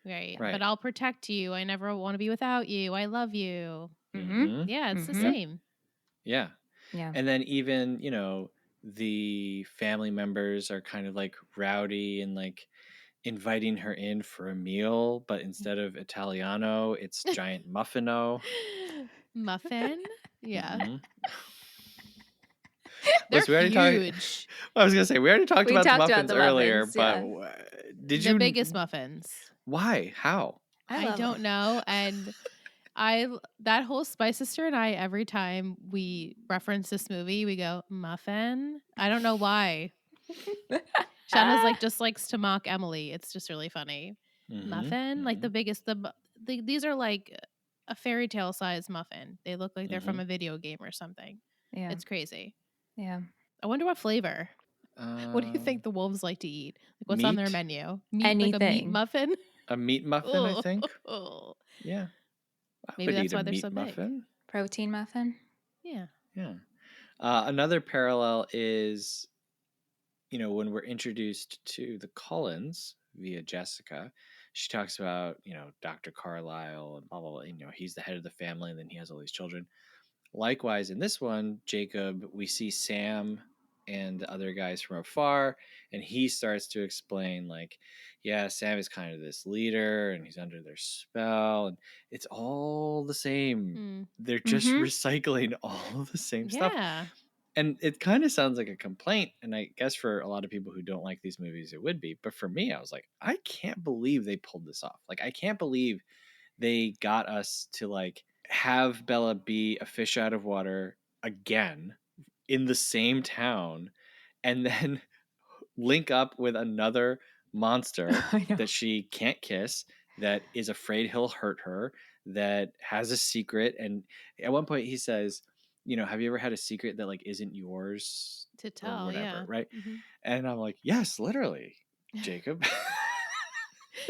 Right. Right. But I'll protect you. I never want to be without you. I love you. Yeah, it's the same. Yeah. Yeah. And then even, the family members are kind of like rowdy and like inviting her in for a meal, but instead of Italiano, it's giant muffino. Muffin? Yeah. Mhm. They're We already huge. I was gonna say we already talked about the muffins earlier, muffins, but did you The biggest muffins. Why? How? I don't know. And that whole Spy Sister and I, every time we reference this movie, we go, muffin. I don't know why. Shanna's like just likes to mock Emily. It's just really funny. Muffin, like the biggest. These are like a fairy tale size muffin. They look like they're from a video game or something. Yeah. It's crazy. Yeah. I wonder what flavor. What do you think the wolves like to eat? Like what's on their meat? menu? Meat, Anything. like a meat muffin. A meat muffin, I think. Yeah. I Maybe would that's eat a why they're meat so big. muffin. Protein muffin? Yeah. Yeah. Another parallel is, when we're introduced to the Cullens via Jessica, she talks about, Dr. Carlisle and blah, blah, blah. He's the head of the family and then he has all these children. Likewise, in this one, Jacob, we see Sam and the other guys from afar, and he starts to explain, like, yeah, Sam is kind of this leader and he's under their spell, and it's all the same. They're just recycling all the same stuff. And it kind of sounds like a complaint, and I guess for a lot of people who don't like these movies, it would be. But for me, I was like, I can't believe they pulled this off. Like, I can't believe they got us to, like, have Bella be a fish out of water again in the same town and then link up with another monster that she can't kiss, that is afraid he'll hurt her, that has a secret. And at one point he says, have you ever had a secret that like isn't yours to tell or whatever, yeah. right? And I'm like, yes, literally, Jacob.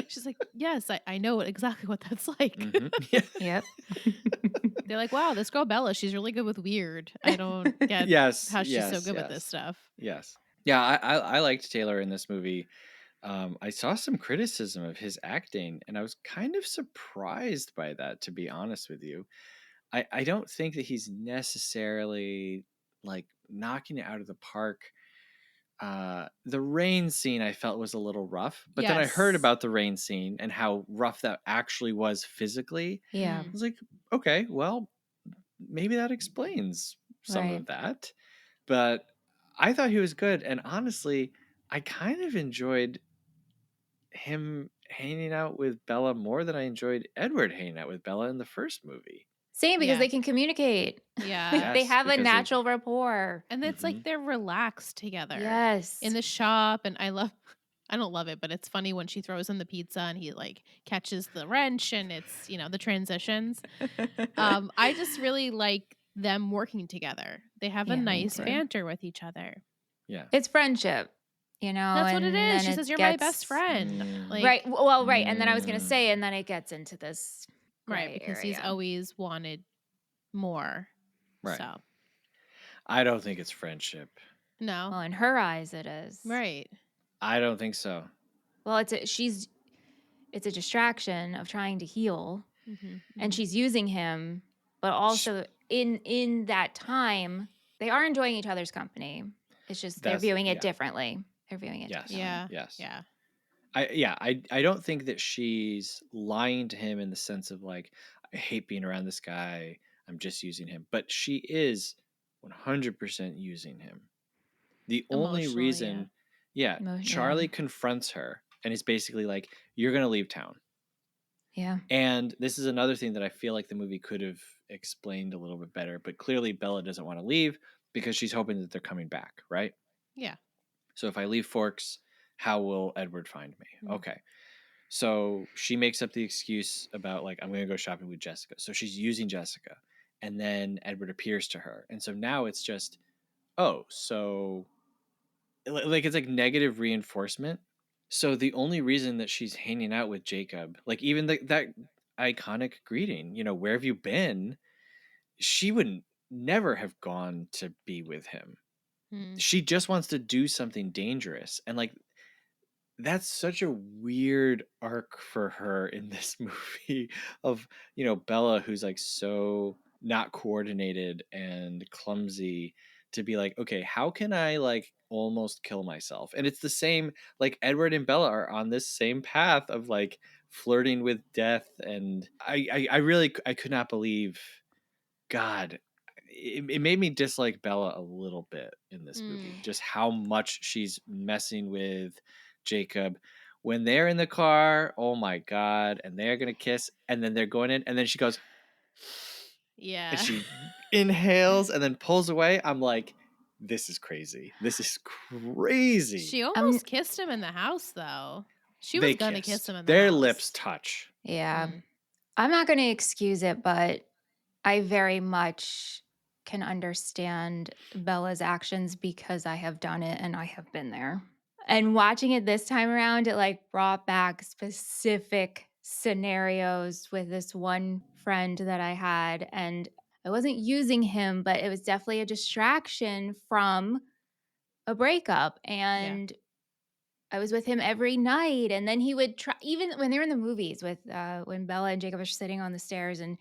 She's like, yes, I know exactly what that's like. Yeah. Yep. They're like, wow, this girl Bella, she's really good with weird. I don't get how she's so good with this stuff. Yes. Yeah, I liked Taylor in this movie. I saw some criticism of his acting, and I was kind of surprised by that, to be honest with you. I don't think that he's necessarily like knocking it out of the park the rain scene I felt was a little rough, but then I heard about the rain scene and how rough that actually was physically. Yeah. I was like, okay, well, maybe that explains some Right. of that. But I thought he was good, and honestly, I kind of enjoyed him hanging out with Bella more than I enjoyed Edward hanging out with Bella in the first movie. Same, because they Yes. can communicate. Yeah. They Yes, have a because they- natural rapport. And it's like they're relaxed together Yes. in the shop. And I don't love it, but it's funny when she throws him the pizza and he like catches the wrench and it's, the transitions. I just really like them working together. They have a Yeah, me nice too. banter with each other. Yeah. It's friendship, That's what it and is. then She it says, "You're my best gets- friend." Mm. Like, Right. Well, right. And then I was going to say, and then it gets into this right, gray because he's area. always wanted more. Right. So, I don't think it's friendship. no. Well, in her eyes, it is. Right. I don't think so. Well, it's a distraction of trying to heal, Mm-hmm. and she's using him, but also in that time, they are enjoying each other's company. It's just they're viewing it differently. They're viewing it differently. Yeah. Yes. Yeah. I don't think that she's lying to him in the sense of like, I hate being around this guy, I'm just using him. But she is 100% using him. The only Emotionally, reason, Charlie confronts her and is basically like, you're going to leave town. Yeah. And this is another thing that I feel like the movie could have explained a little bit better. But clearly Bella doesn't want to leave because she's hoping that they're coming back, right? Yeah. So if I leave Forks, how will Edward find me? Mhm. Okay. So she makes up the excuse about like, I'm going to go shopping with Jessica. So she's using Jessica. And then Edward appears to her. And so now it's just, oh, so like it's like negative reinforcement. So the only reason that she's hanging out with Jacob, like even that iconic greeting, where have you been? She would never have gone to be with him. Mm. She just wants to do something dangerous. And like, that's such a weird arc for her in this movie of, Bella, who's like so not coordinated and clumsy, to be like, okay, how can I like almost kill myself? And it's the same, like Edward and Bella are on this same path of like flirting with death. And I really, I could not believe, God, it made me dislike Bella a little bit in this movie, just how much she's messing with Jacob. When they're in the car, oh my God, and they're going to kiss, and then they're going in, and then she goes, Yeah. and she inhales and then pulls away. I'm like, this is crazy. This is crazy. She almost kissed him in the house, though. She was going to kiss him in the Their house. lips touch. Yeah. I'm not going to excuse it, but I very much can understand Bella's actions because I have done it and I have been there. And watching it this time around, it like brought back specific scenarios with this one friend that I had. And I wasn't using him, but it was definitely a distraction from a breakup. And I was with him every night. And then he would try, even when they were in the movies with when Bella and Jacob are sitting on the stairs and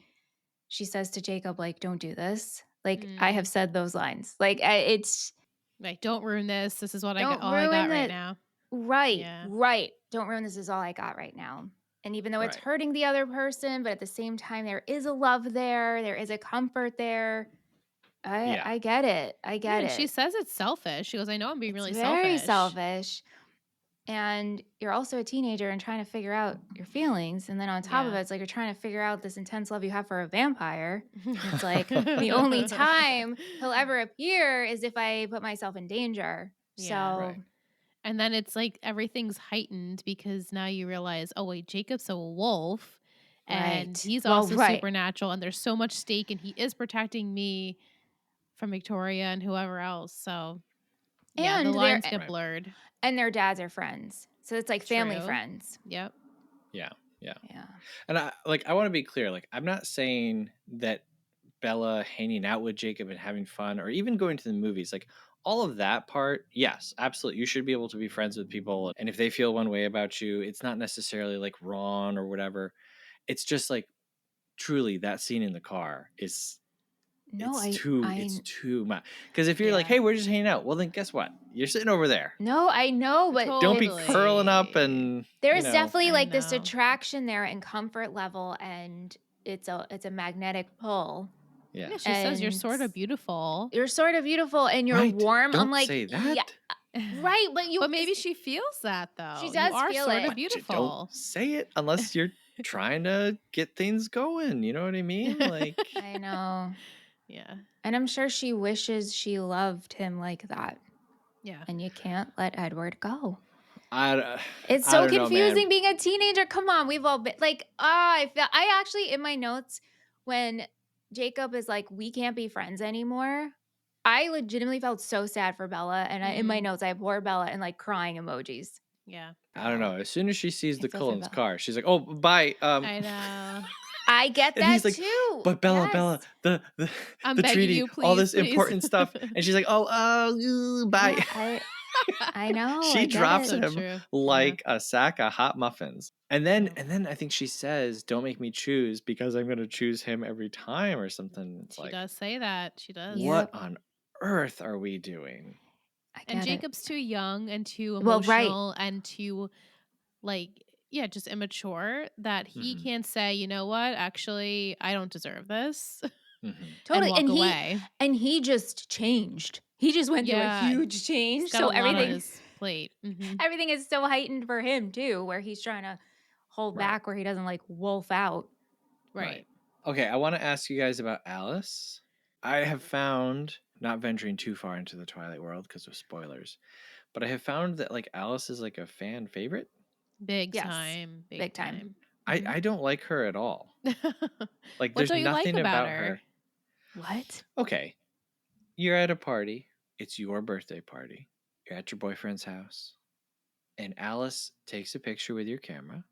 she says to Jacob, like, don't do this. Like, I have said those lines. Like, it's like, don't ruin this. This is what all don't I got ruin right it. now. Right. Yeah. Right. Don't ruin this is all I got right now. And even though it's hurting the other person, but at the same time, there is a love there. There is a comfort there. I get it. I get it. She says it's selfish. She goes, I know I'm being really very selfish. And you're also a teenager and trying to figure out your feelings. And then on top of it, it's like you're trying to figure out this intense love you have for a vampire. It's like the only time he'll ever appear is if I put myself in danger. So, and then it's like everything's heightened because now you realize, oh, wait, Jacob's a wolf and he's also supernatural and there's so much stake and he is protecting me from Victoria and whoever else. So, the lines get blurred. And their dads are friends. So it's like family friends. Yep. Yeah. And I want to be clear. Like, I'm not saying that Bella hanging out with Jacob and having fun or even going to the movies, like all of that part, yes, absolutely. You should be able to be friends with people. And if they feel one way about you, it's not necessarily like wrong or whatever. It's just like truly that scene in the car is No, it's too much. Because if you're like, hey, we're just hanging out, well then guess what? You're sitting over there. No, I know, but don't be curling up and there's definitely like this attraction there and comfort level, and it's a magnetic pull. Yeah, she says you're sort of beautiful. You're sort of beautiful and you're warm. Don't I'm like, say that. Yeah, right, but maybe she feels that though. She does feel sort it. of beautiful. Don't say it unless you're trying to get things going. You know what I mean? Like I know. Yeah. And I'm sure she wishes she loved him like that. Yeah. And you can't let Edward go. It's so confusing being a teenager. Come on, we've all been like, I actually in my notes when Jacob is like, we can't be friends anymore. I legitimately felt so sad for Bella, and in my notes I have poor Bella and like crying emojis. Yeah, I don't know. As soon as she sees the Cullen's car, she's like, "Oh, bye." I know. I get that he's like, too. But Bella, the treaty, you, please, all this please. important stuff, and she's like, "Oh, bye." Yeah, I know. She drops him so like a sack of hot muffins. And then I think she says, "Don't make me choose because I'm going to choose him every time," or something. It's she does say that. She does. What on earth are we doing? And Jacob's too young and too emotional and too just immature that he can't say, you know what, actually, I don't deserve this. Totally. And walk away. He just changed. He just went through a huge change. So everything on his plate. Everything is so heightened for him too, where he's trying to hold back where he doesn't like wolf out. Right. Okay, I want to ask you guys about Alice. I have found, not venturing too far into the Twilight world because of spoilers, but I have found that like Alice is like a fan favorite. Big time. I don't like her at all. Like what there's nothing about her. What? Okay. You're at a party. It's your birthday party. You're at your boyfriend's house. And Alice takes a picture with your camera.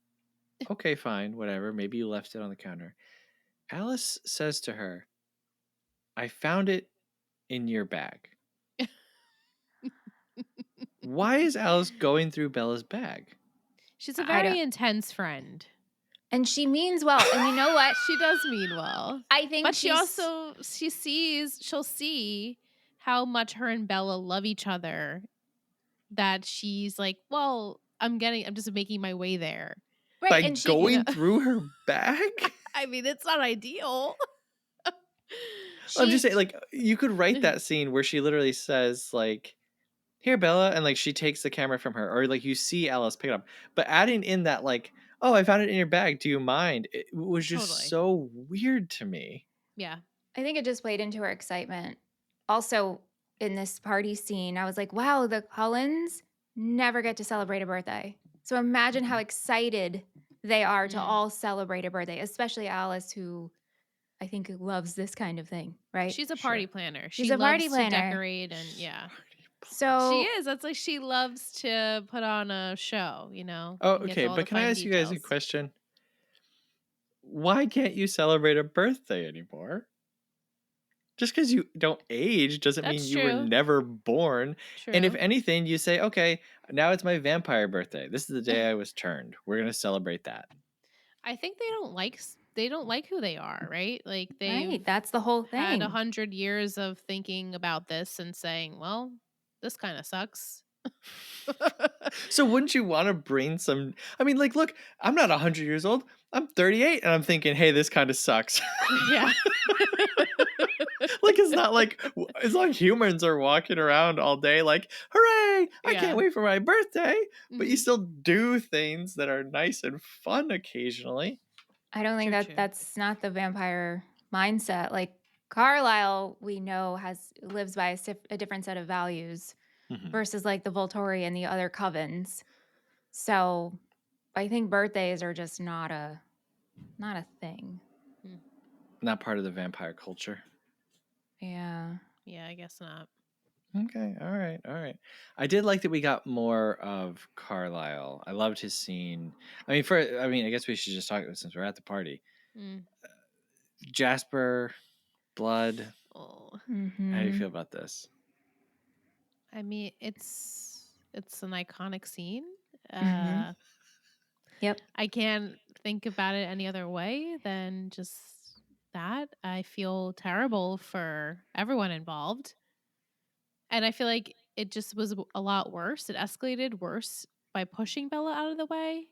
Okay, fine, whatever. Maybe you left it on the counter. Alice says to her, I found it in your bag. Why is Alice going through Bella's bag? She's a very intense friend. And she means well. And you know what? She does mean well. I think but she'll see how much her and Bella love each other, that she's like, well, I'm just making my way there. Right. By going through her bag? I mean, it's not ideal. I'm just saying, like, you could write that scene where she literally says, like, here, Bella, and like she takes the camera from her, or like you see Alice pick it up. But adding in that, like, oh, I found it in your bag, do you mind? It was just so weird to me. Yeah. I think it just played into her excitement. Also, in this party scene, I was like, wow, the Cullens never get to celebrate a birthday. So imagine how excited they are to all celebrate a birthday, especially Alice, who I think loves this kind of thing, right? She's a party planner. She's a party planner. To decorate and So she is. That's like she loves to put on a show, you know. Oh, okay. But can I ask you guys a question? Why can't you celebrate a birthday anymore? Just because you don't age doesn't mean you were never born. True. And if anything, you say, okay, now it's my vampire birthday. This is the day I was turned. We're going to celebrate that. I think they don't like who they are, right? Like that's the whole thing. Had 100 years of thinking about this and saying, well, this kind of sucks. So wouldn't you want to bring some? I mean, like, look, I'm not 100 years old. I'm 38, and I'm thinking, hey, this kind of sucks. Yeah. Like, it's not like humans are walking around all day like, hooray, I can't wait for my birthday. But you still do things that are nice and fun occasionally. I don't think that's not the vampire mindset. Like Carlisle, we know lives by a different set of values versus like the Volturi and the other covens. So I think birthdays are just not a thing. Not part of the vampire culture. Yeah. Yeah, I guess not. Okay. All right. I did like that we got more of Carlisle. I loved his scene. I guess we should just talk about it since we're at the party. Jasper, blood. Oh. Mm-hmm. How do you feel about this? I mean, it's an iconic scene. Yep. I can't think about it any other way than just that. I feel terrible for everyone involved. And I feel like it just was a lot worse. It escalated worse by pushing Bella out of the way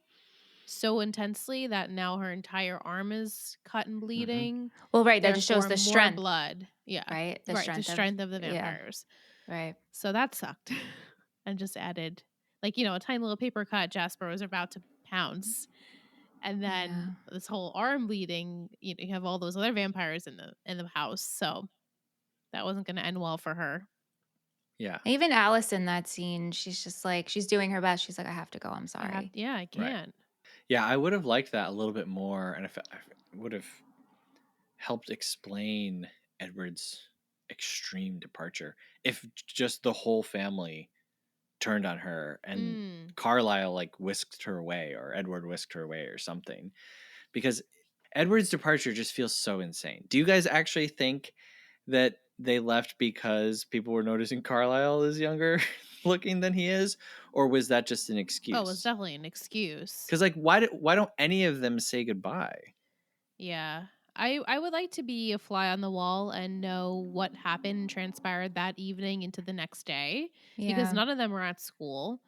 so intensely that now her entire arm is cut and bleeding. Well, right. That just shows Therefore, the more strength. blood. Yeah. Right. The strength of the vampires. Right. So that sucked. And just added, like, you know, a tiny little paper cut. Jasper was about to pounce. And then this whole arm bleeding, you know, you have all those other vampires in the house. So that wasn't going to end well for her. Yeah. Even Alice in that scene, she's just like, she's doing her best. She's like, I have to go. I'm sorry. I can't. Right. Yeah, I would have liked that a little bit more. And if I would have helped explain Edward's extreme departure, if just the whole family turned on her and Carlisle like whisked her away, or Edward whisked her away or something, because Edward's departure just feels so insane. Do you guys actually think that they left because people were noticing Carlisle is younger looking than he is, or was that just an excuse? Oh, it was definitely an excuse. Because like, why don't any of them say goodbye? Yeah. I would like to be a fly on the wall and know what happened and transpired that evening into the next day, because none of them were at school.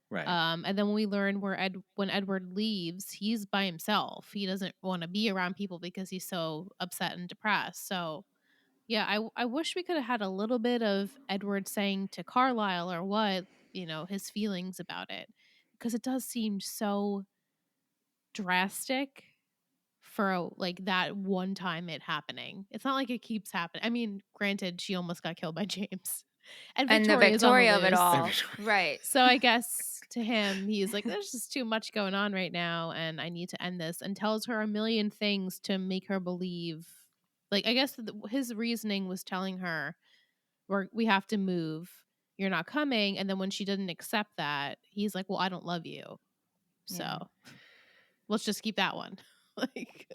Right. And then when we learn when Edward leaves, he's by himself. He doesn't want to be around people because he's so upset and depressed. So, yeah, I wish we could have had a little bit of Edward saying to Carlisle or what, you know, his feelings about it, because it does seem so drastic for like that one time it happening. It's not like it keeps happening. I mean, granted, she almost got killed by James. And the Victoria of it all. Right. So I guess to him, he's like, there's just too much going on right now and I need to end this, and tells her a million things to make her believe. Like, I guess his reasoning was telling her, we have to move. You're not coming. And then when she didn't accept that, he's like, well, I don't love you. So let's just keep that one. Like,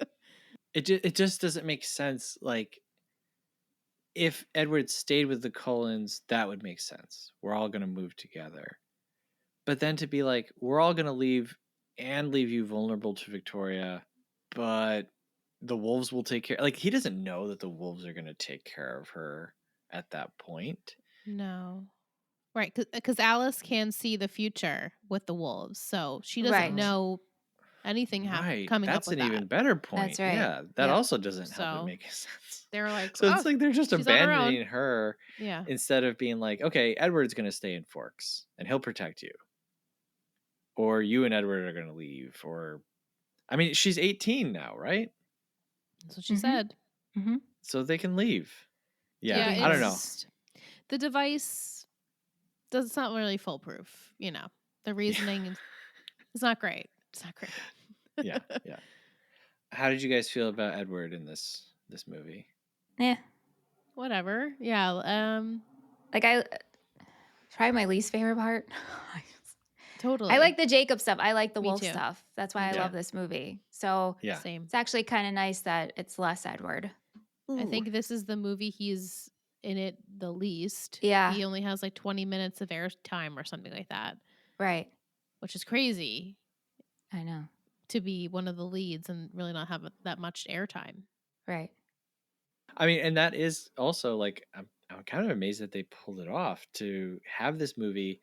it just doesn't make sense. Like, if Edward stayed with the Cullens, that would make sense. We're all gonna move together. But then to be like, we're all gonna leave and leave you vulnerable to Victoria, but the wolves will take care. Like, he doesn't know that the wolves are gonna take care of her at that point. No. Right, because Alice can see the future with the wolves, so she doesn't know anything coming That's up with an even better point. That's right. Yeah, that also doesn't help it make sense. They're like, so it's like they're just abandoning her Yeah. instead of being like, okay, Edward's going to stay in Forks and he'll protect you. Or you and Edward are going to leave. Or, I mean, she's 18 now, right? That's what she said. Mm-hmm. So they can leave. Yeah, I don't know. The device it's not really foolproof, you know. The reasoning is not great. It's not great. Yeah. How did you guys feel about Edward in this movie? Yeah. Whatever. Yeah. Like, probably my least favorite part. Totally. I like the Jacob stuff. I like the wolf stuff. That's why I love this movie. So same. It's actually kind of nice that it's less Edward. Ooh. I think this is the movie he's in it the least. Yeah. He only has like 20 minutes of air time or something like that. Right. Which is crazy. I know. To be one of the leads and really not have that much airtime. Right. I mean, and that is also like, I'm kind of amazed that they pulled it off to have this movie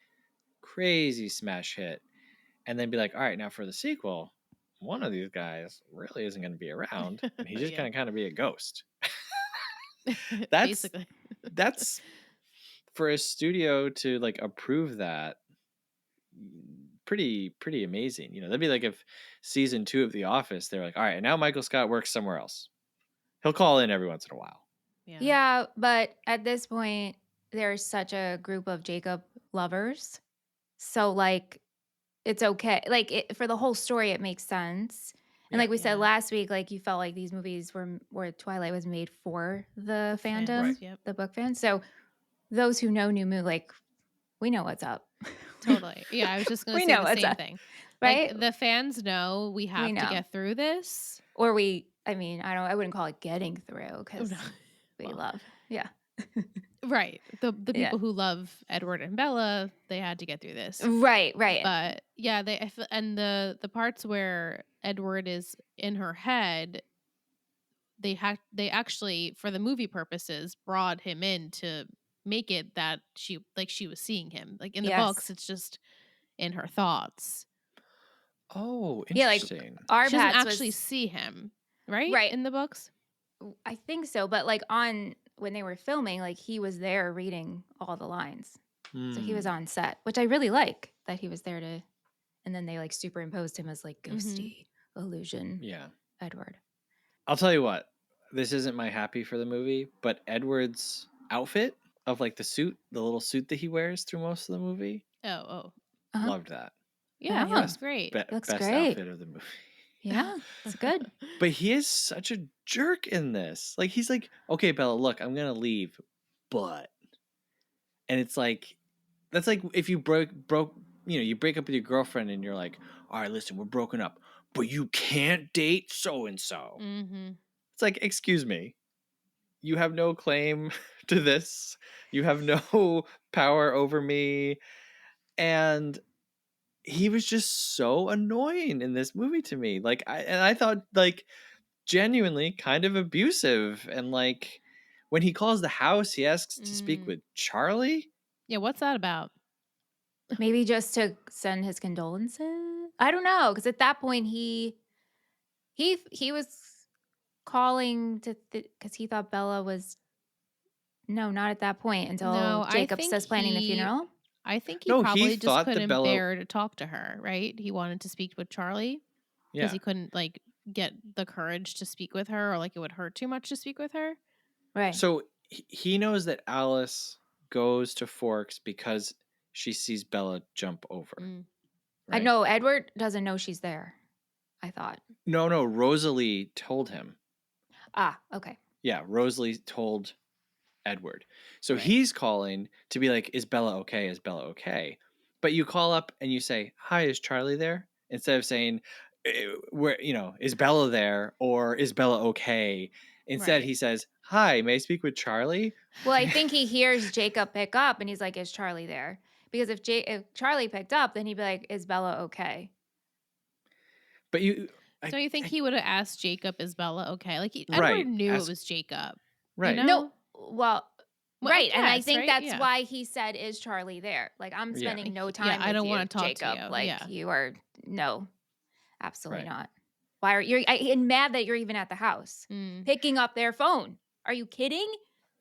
crazy smash hit and then be like, all right, now for the sequel, one of these guys really isn't going to be around. And he's just going to kind of be a ghost. That's for a studio to like approve that. Pretty amazing. You know, that'd be like if season 2 of The Office, they're like, all right, now Michael Scott works somewhere else. He'll call in every once in a while. Yeah, but at this point, there's such a group of Jacob lovers. So, like, it's okay. Like, for the whole story, it makes sense. And like we said last week, like, you felt like these movies where Twilight was made for the fandom, the book fans. So those who know New Moon, like, we know what's up. Totally. Yeah, I was just going to say the same thing. Right? Like, the fans know we have to get through this. Or I wouldn't call it getting through, because we love. Yeah. Right. The people who love Edward and Bella, they had to get through this. Right. But yeah, and the parts where Edward is in her head, they actually, for the movie purposes, brought him in to make it that she was seeing him. Like in the books, it's just in her thoughts. Oh, Yeah, like interesting. our She doesn't Pats actually was see him, right? right. In the books? I think so, but like when they were filming, like he was there reading all the lines. So he was on set, which I really like that he was there to, and then they like superimposed him as like ghosty illusion. Yeah. Edward. I'll tell you what, this isn't my happy for the movie, but Edward's outfit of like the suit, the little suit that he wears through most of the movie. Oh. Loved that. Yeah, he looks great. Looks best great. outfit of the movie. Yeah, it's good. But he is such a jerk in this. Like he's like, okay, Bella, look, I'm gonna leave, but, and it's like, that's like if you broke, you break up with your girlfriend and you're like, all right, listen, we're broken up, but you can't date so and so. It's like, excuse me, you have no claim to this. You have no power over me, and he was just so annoying in this movie to me. Like I thought like genuinely kind of abusive, and like when he calls the house, he asks to speak with Charlie. Yeah, what's that about? Maybe just to send his condolences. I don't know, because at that point he was calling to because he thought Bella was not at that point until Jacob says planning the funeral. I think he No, probably he just thought that couldn't Bella- bear to talk to her, right? He wanted to speak with Charlie because Yeah. he couldn't like get the courage to speak with her, or like it would hurt too much to speak with her. Right. So he knows that Alice goes to Forks because she sees Bella jump over. I know Edward doesn't know she's there, I thought. No, Rosalie told him. Ah, okay. Yeah, Rosalie told Edward. So he's calling to be like, is Bella okay? Is Bella okay? But you call up and you say, hi, is Charlie there? Instead of saying, where, is Bella there, or is Bella okay? Instead, he says, hi, may I speak with Charlie? Well, I think he hears Jacob pick up and he's like, is Charlie there? Because if Charlie picked up, then he'd be like, is Bella okay? But so you think he would have asked Jacob, is Bella okay? Like Edward knew it was Jacob. Right. You know? No. Well, right. And I think that's yeah. why he said, is Charlie there? Like, I'm spending no time with I don't you, want to talk Jacob. to you. Like, you are, no, absolutely Right. not. Why are you, and mad that you're even at the house, picking up their phone. Are you kidding?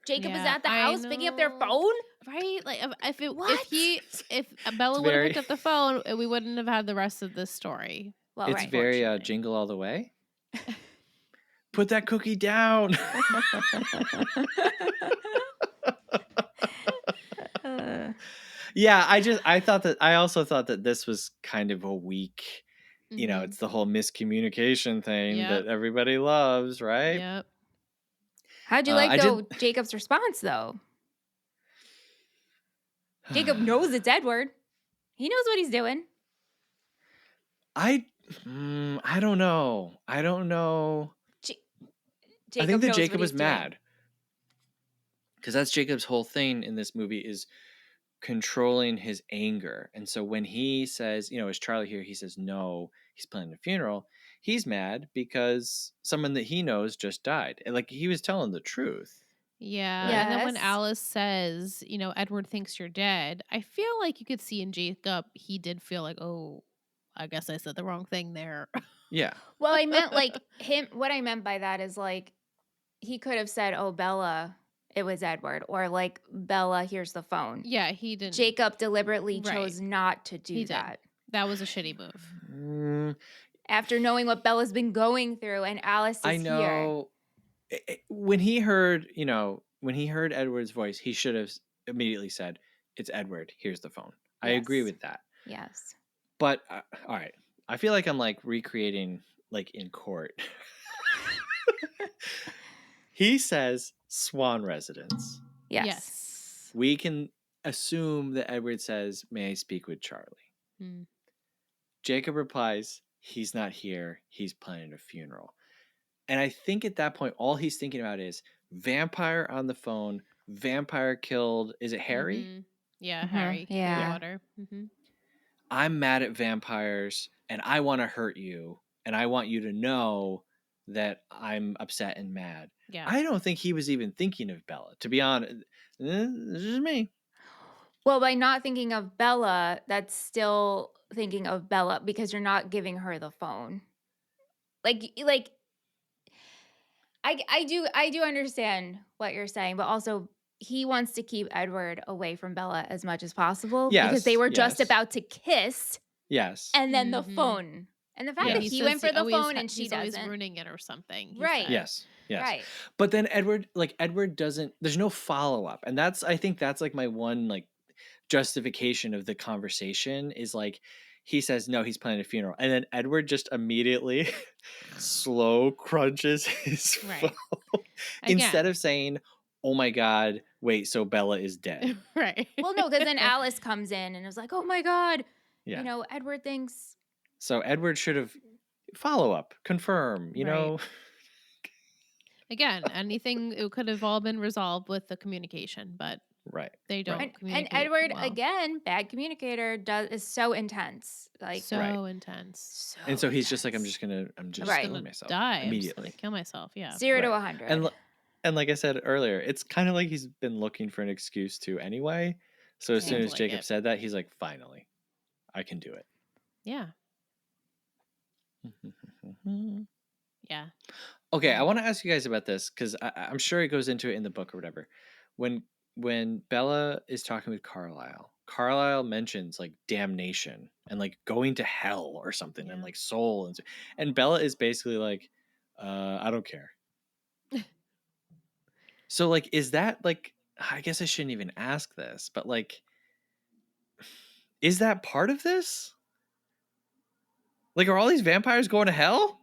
Jacob is at the house picking up their phone? Right? Like, if Bella would have picked up the phone, we wouldn't have had the rest of this story. Well, it's very Jingle All the Way. Put that cookie down. Yeah, I also thought that this was kind of a weak, it's the whole miscommunication thing that everybody loves, right? Yep. How'd you like Jacob's response though? Jacob knows it's Edward. He knows what he's doing. I don't know. I think that Jacob was mad. Because that's Jacob's whole thing in this movie, is controlling his anger. And so when he says, is Charlie here? He says, no, he's planning a funeral. He's mad because someone that he knows just died. And like, he was telling the truth. Yeah. Right? And then when Alice says, Edward thinks you're dead, I feel like you could see in Jacob, he did feel like, oh, I guess I said the wrong thing there. Yeah. Well, I meant like what I meant by that is like, he could have said, oh, Bella, it was Edward, or like, Bella, here's the phone. Yeah, he didn't. Jacob deliberately chose not to do that. That was a shitty move. After knowing what Bella's been going through, and Alice is here. I know. When he heard Edward's voice, he should have immediately said, it's Edward, here's the phone. Yes. I agree with that. Yes. But, all right. I feel like I'm like recreating like in court. He says Swan residence. Yes. We can assume that Edward says, may I speak with Charlie? Jacob replies, he's not here. He's planning a funeral. And I think at that point, all he's thinking about is vampire on the phone, vampire killed. Is it Harry? Yeah, Harry. Yeah. Water. I'm mad at vampires and I want to hurt you. And I want you to know that I'm upset and mad. Yeah. I don't think he was even thinking of Bella, to be honest. This is me. Well, by not thinking of Bella, that's still thinking of Bella because you're not giving her the phone. Like I do understand what you're saying, but also he wants to keep Edward away from Bella as much as possible because they Yes, were just yes. about to kiss Yes. and then the phone. And the fact Yes. that he went for the always phone and she he's always doesn't. ruining it or something. he Right. said. Yes. Yes. Right. But then Edward doesn't, there's no follow-up. And I think that's like my one like justification of the conversation is like, he says, no, he's planning a funeral. And then Edward just immediately slow crunches his phone instead of saying, oh my God, wait, so Bella is dead. Right. Well, no, because then Alice comes in and was like, oh my God, Yeah. you know, Edward thinks. So Edward should have follow up, confirm, you know. Again, anything, it could have all been resolved with the communication, but Right. they don't communicate. And Edward, well. again, bad communicator, is so intense. Like so intense. And so he's just like, I'm just gonna kill myself die immediately. Kill myself. Yeah. 0 to 100. And like I said earlier, it's kind of like he's been looking for an excuse to anyway. So as soon as Jacob said that, he's like, finally, I can do it. Yeah. Yeah. Okay, I want to ask you guys about this because I'm sure it goes into it in the book or whatever. When Bella is talking with Carlisle mentions like damnation and like going to hell or something and like soul and Bella is basically like, I don't care. So like, is that like, I guess I shouldn't even ask this, but like, is that part of this? Like, are all these vampires going to hell?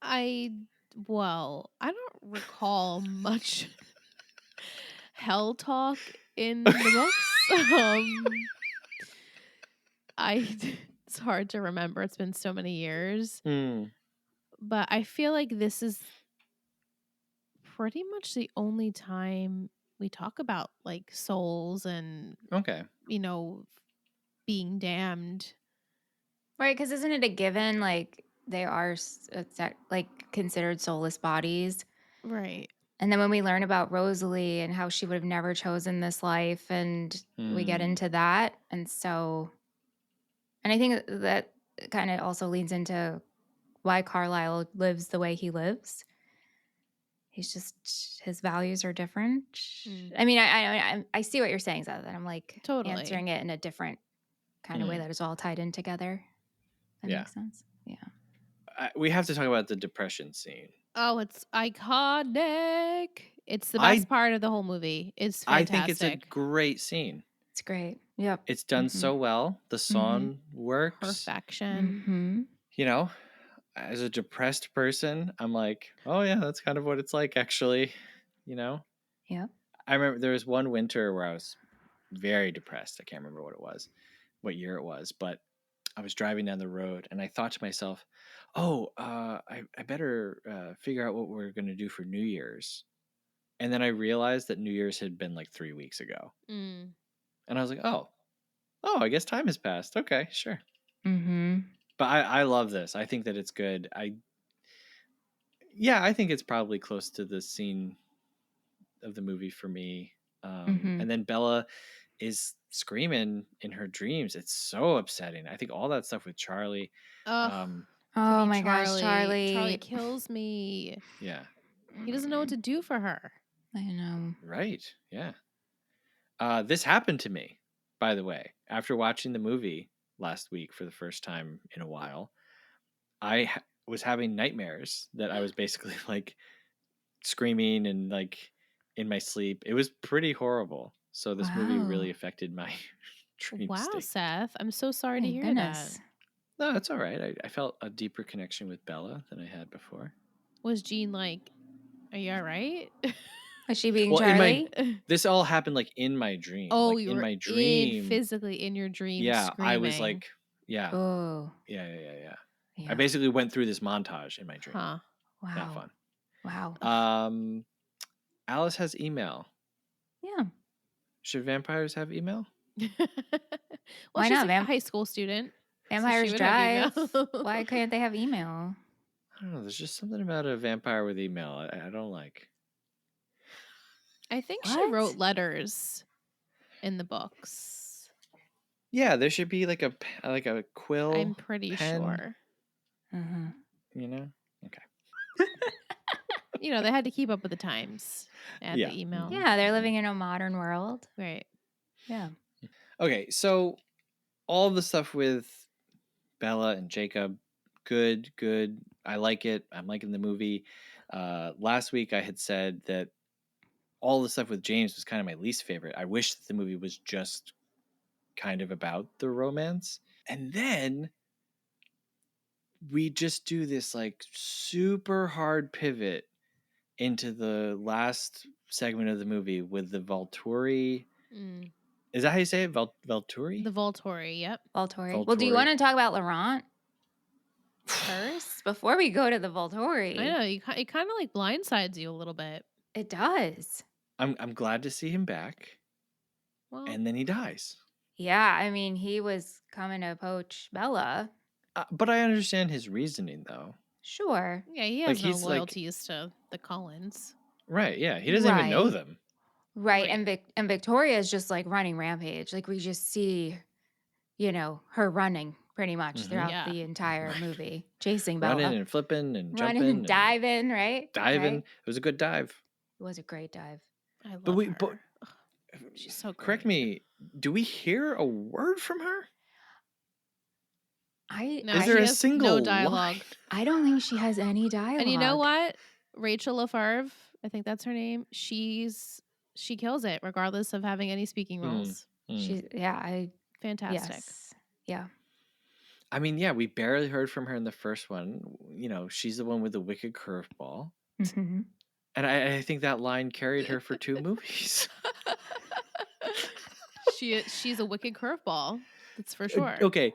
I don't recall much hell talk in the books. It's hard to remember. It's been so many years. But I feel like this is pretty much the only time we talk about like souls and being damned. Right, because isn't it a given like they are like considered soulless bodies? Right. And then when we learn about Rosalie and how she would have never chosen this life and we get into that. And I think that kind of also leads into why Carlisle lives the way he lives. He's just, his values are different. I mean, I see what you're saying, Seth, and I'm like answering it in a different kind of way that is all tied in together. That makes sense. Yeah. We have to talk about the depression scene. Oh, it's iconic. It's the best part of the whole movie. It's fantastic. I think it's a great scene. It's great. Yep. It's done so well. The song works. Perfection. You know, as a depressed person, I'm like, oh yeah, that's kind of what it's like actually, you know? Yeah. I remember there was one winter where I was very depressed. I can't remember what year it was, but I was driving down the road and I thought to myself, I better figure out what we're going to do for New Year's. And then I realized that New Year's had been like 3 weeks ago. And I was like, oh, I guess time has passed. Okay, sure. But I love this. I think that it's good. I think it's probably close to the scene of the movie for me. And then Bella is screaming in her dreams. It's so upsetting. I think all that stuff with Charlie. Oh my gosh, Charlie. Charlie kills me. Yeah. He doesn't know what to do for her. I know. Right. Yeah. This happened to me, by the way. After watching the movie last week for the first time in a while, I was having nightmares that I was basically like screaming and like in my sleep. It was pretty horrible. So this movie really affected my dream state. Seth. I'm so sorry to hear that. No, it's all right. I felt a deeper connection with Bella than I had before. Was Jean like, are you all right? Was she being Charlie? This all happened like in my dream. Oh, like, you in were my dream, physically in your dream. Yeah, screaming. I was like, yeah. Oh. Yeah. I basically went through this montage in my dream. Huh. Wow. Not fun. Wow. Alice has email. Yeah. Should vampires have email? Why she's not? A high school student. Vampires drive. Why couldn't they have email? I don't know. There's just something about a vampire with email I don't like. I think she What? wrote letters in the books. Yeah, there should be like a quill. I'm pretty pen, sure. You know? Okay. You know, they had to keep up with the times at Yeah. the email. Yeah, they're living in a modern world. Right. Yeah. Okay, so all the stuff with Bella and Jacob, good. I like it. I'm liking the movie. Last week I had said that all the stuff with James was kind of my least favorite. I wish that the movie was just kind of about the romance. And then we just do this like super hard pivot into the last segment of the movie with the Volturi. Is that how you say it? Volturi? The Volturi, yep. Volturi. Well, do you want to talk about Laurent first before we go to the Volturi? I know, it kind of like blindsides you a little bit. It does. I'm glad to see him back. Well, And then he dies. Yeah, I mean, he was coming to poach Bella. But I understand his reasoning, though. Sure. yeah, he has no loyalties to the Cullens. Right, yeah. He doesn't even know them. Right. And Victoria's just like running rampage. Like we just see, her running pretty much throughout the entire movie, chasing Bella. Running and flipping and jumping. Running and diving, right? Diving. Right? It was a good dive. It was a great dive. I love her. But she's so great. Correct me, do we hear a word from her? Is there a single no dialogue? Line? I don't think she has any dialogue. And you know what? Rachel Lafarge, I think that's her name. She kills it regardless of having any speaking roles. She's fantastic. Yes. Yeah. I mean, yeah, we barely heard from her in the first one. She's the one with the wicked curveball. Mm-hmm. And I think that line carried her for 2 movies. She's a wicked curveball. That's for sure. Okay.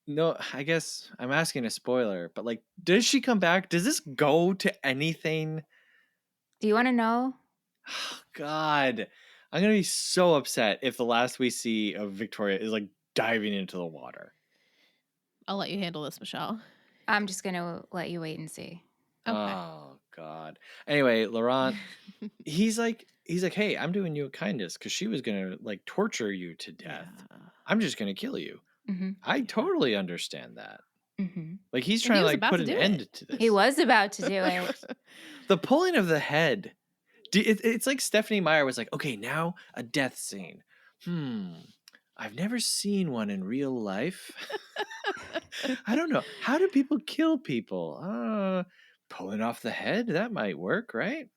No, I guess I'm asking a spoiler, but like, does she come back? Does this go to anything? Do you want to know? God, I'm going to be so upset if the last we see of Victoria is like diving into the water. I'll let you handle this, Michelle. I'm just going to let you wait and see. Okay. Oh, God. Anyway, Laurent, he's like, hey, I'm doing you a kindness because she was going to like torture you to death. Yeah. I'm just going to kill you. Mm-hmm. I totally understand that. Mm-hmm. Like he's trying to like put an end to this. He was about to do it. The pulling of the head. It's like Stephanie Meyers was like, okay, now a death scene. I've never seen one in real life. I don't know. How do people kill people? Pulling off the head? That might work, right?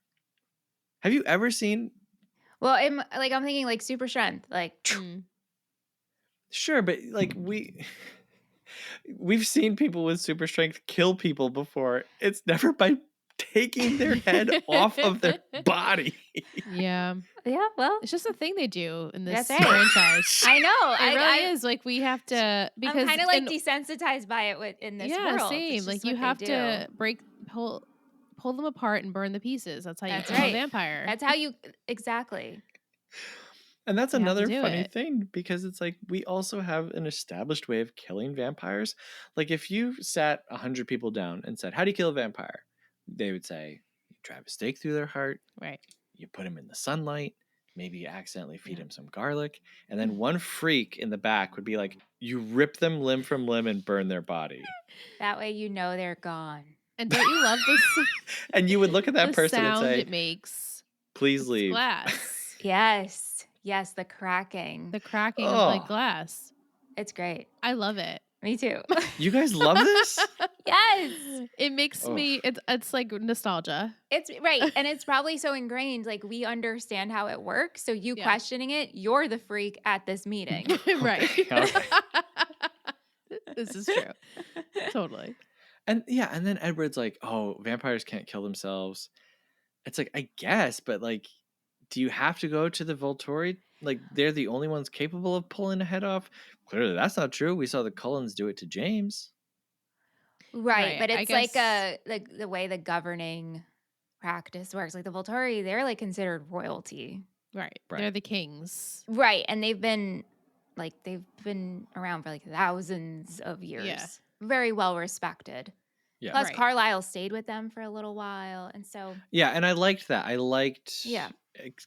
Have you ever seen? Well, I'm thinking like super strength, like. Sure, but like we've seen people with super strength kill people before. It's never by taking their head off of their body. Yeah. Yeah, well. It's just a thing they do in this That's right. franchise. I know. It really is. Like, we have to... because I'm kind of like desensitized by it in this world. Yeah, same. Like, you have to pull them apart and burn the pieces. That's how you kill a vampire. That's how you... Exactly. And that's another funny thing, because it's like we also have an established way of killing vampires. Like if you sat 100 people down and said, how do you kill a vampire? They would say, you drive a stake through their heart. Right. You put him in the sunlight. Maybe you accidentally feed him some garlic. And then one freak in the back would be like, you rip them limb from limb and burn their body. That way you know they're gone. And don't you love this? And you would look at that person and say, it makes. Please leave. Glass. Yes, the cracking. The cracking of like glass. It's great. I love it. Me too. You guys love this? Yes. It makes me, it's like nostalgia. It's right. And it's probably so ingrained. Like we understand how it works. So you questioning it, you're the freak at this meeting. Right. Okay. This is true. Totally. And then Edward's like, oh, vampires can't kill themselves. It's like, I guess, but like, do you have to go to the Volturi? Like, they're the only ones capable of pulling a head off? Clearly, that's not true. We saw the Cullens do it to James. Right, but it's like the way the governing practice works. Like the Volturi, they're like considered royalty. Right. They're the kings. Right, and they've been around for like thousands of years. Yeah. Very well respected. Yeah. Plus, Right. Carlisle stayed with them for a little while, and so Yeah, and I liked that. I liked Yeah.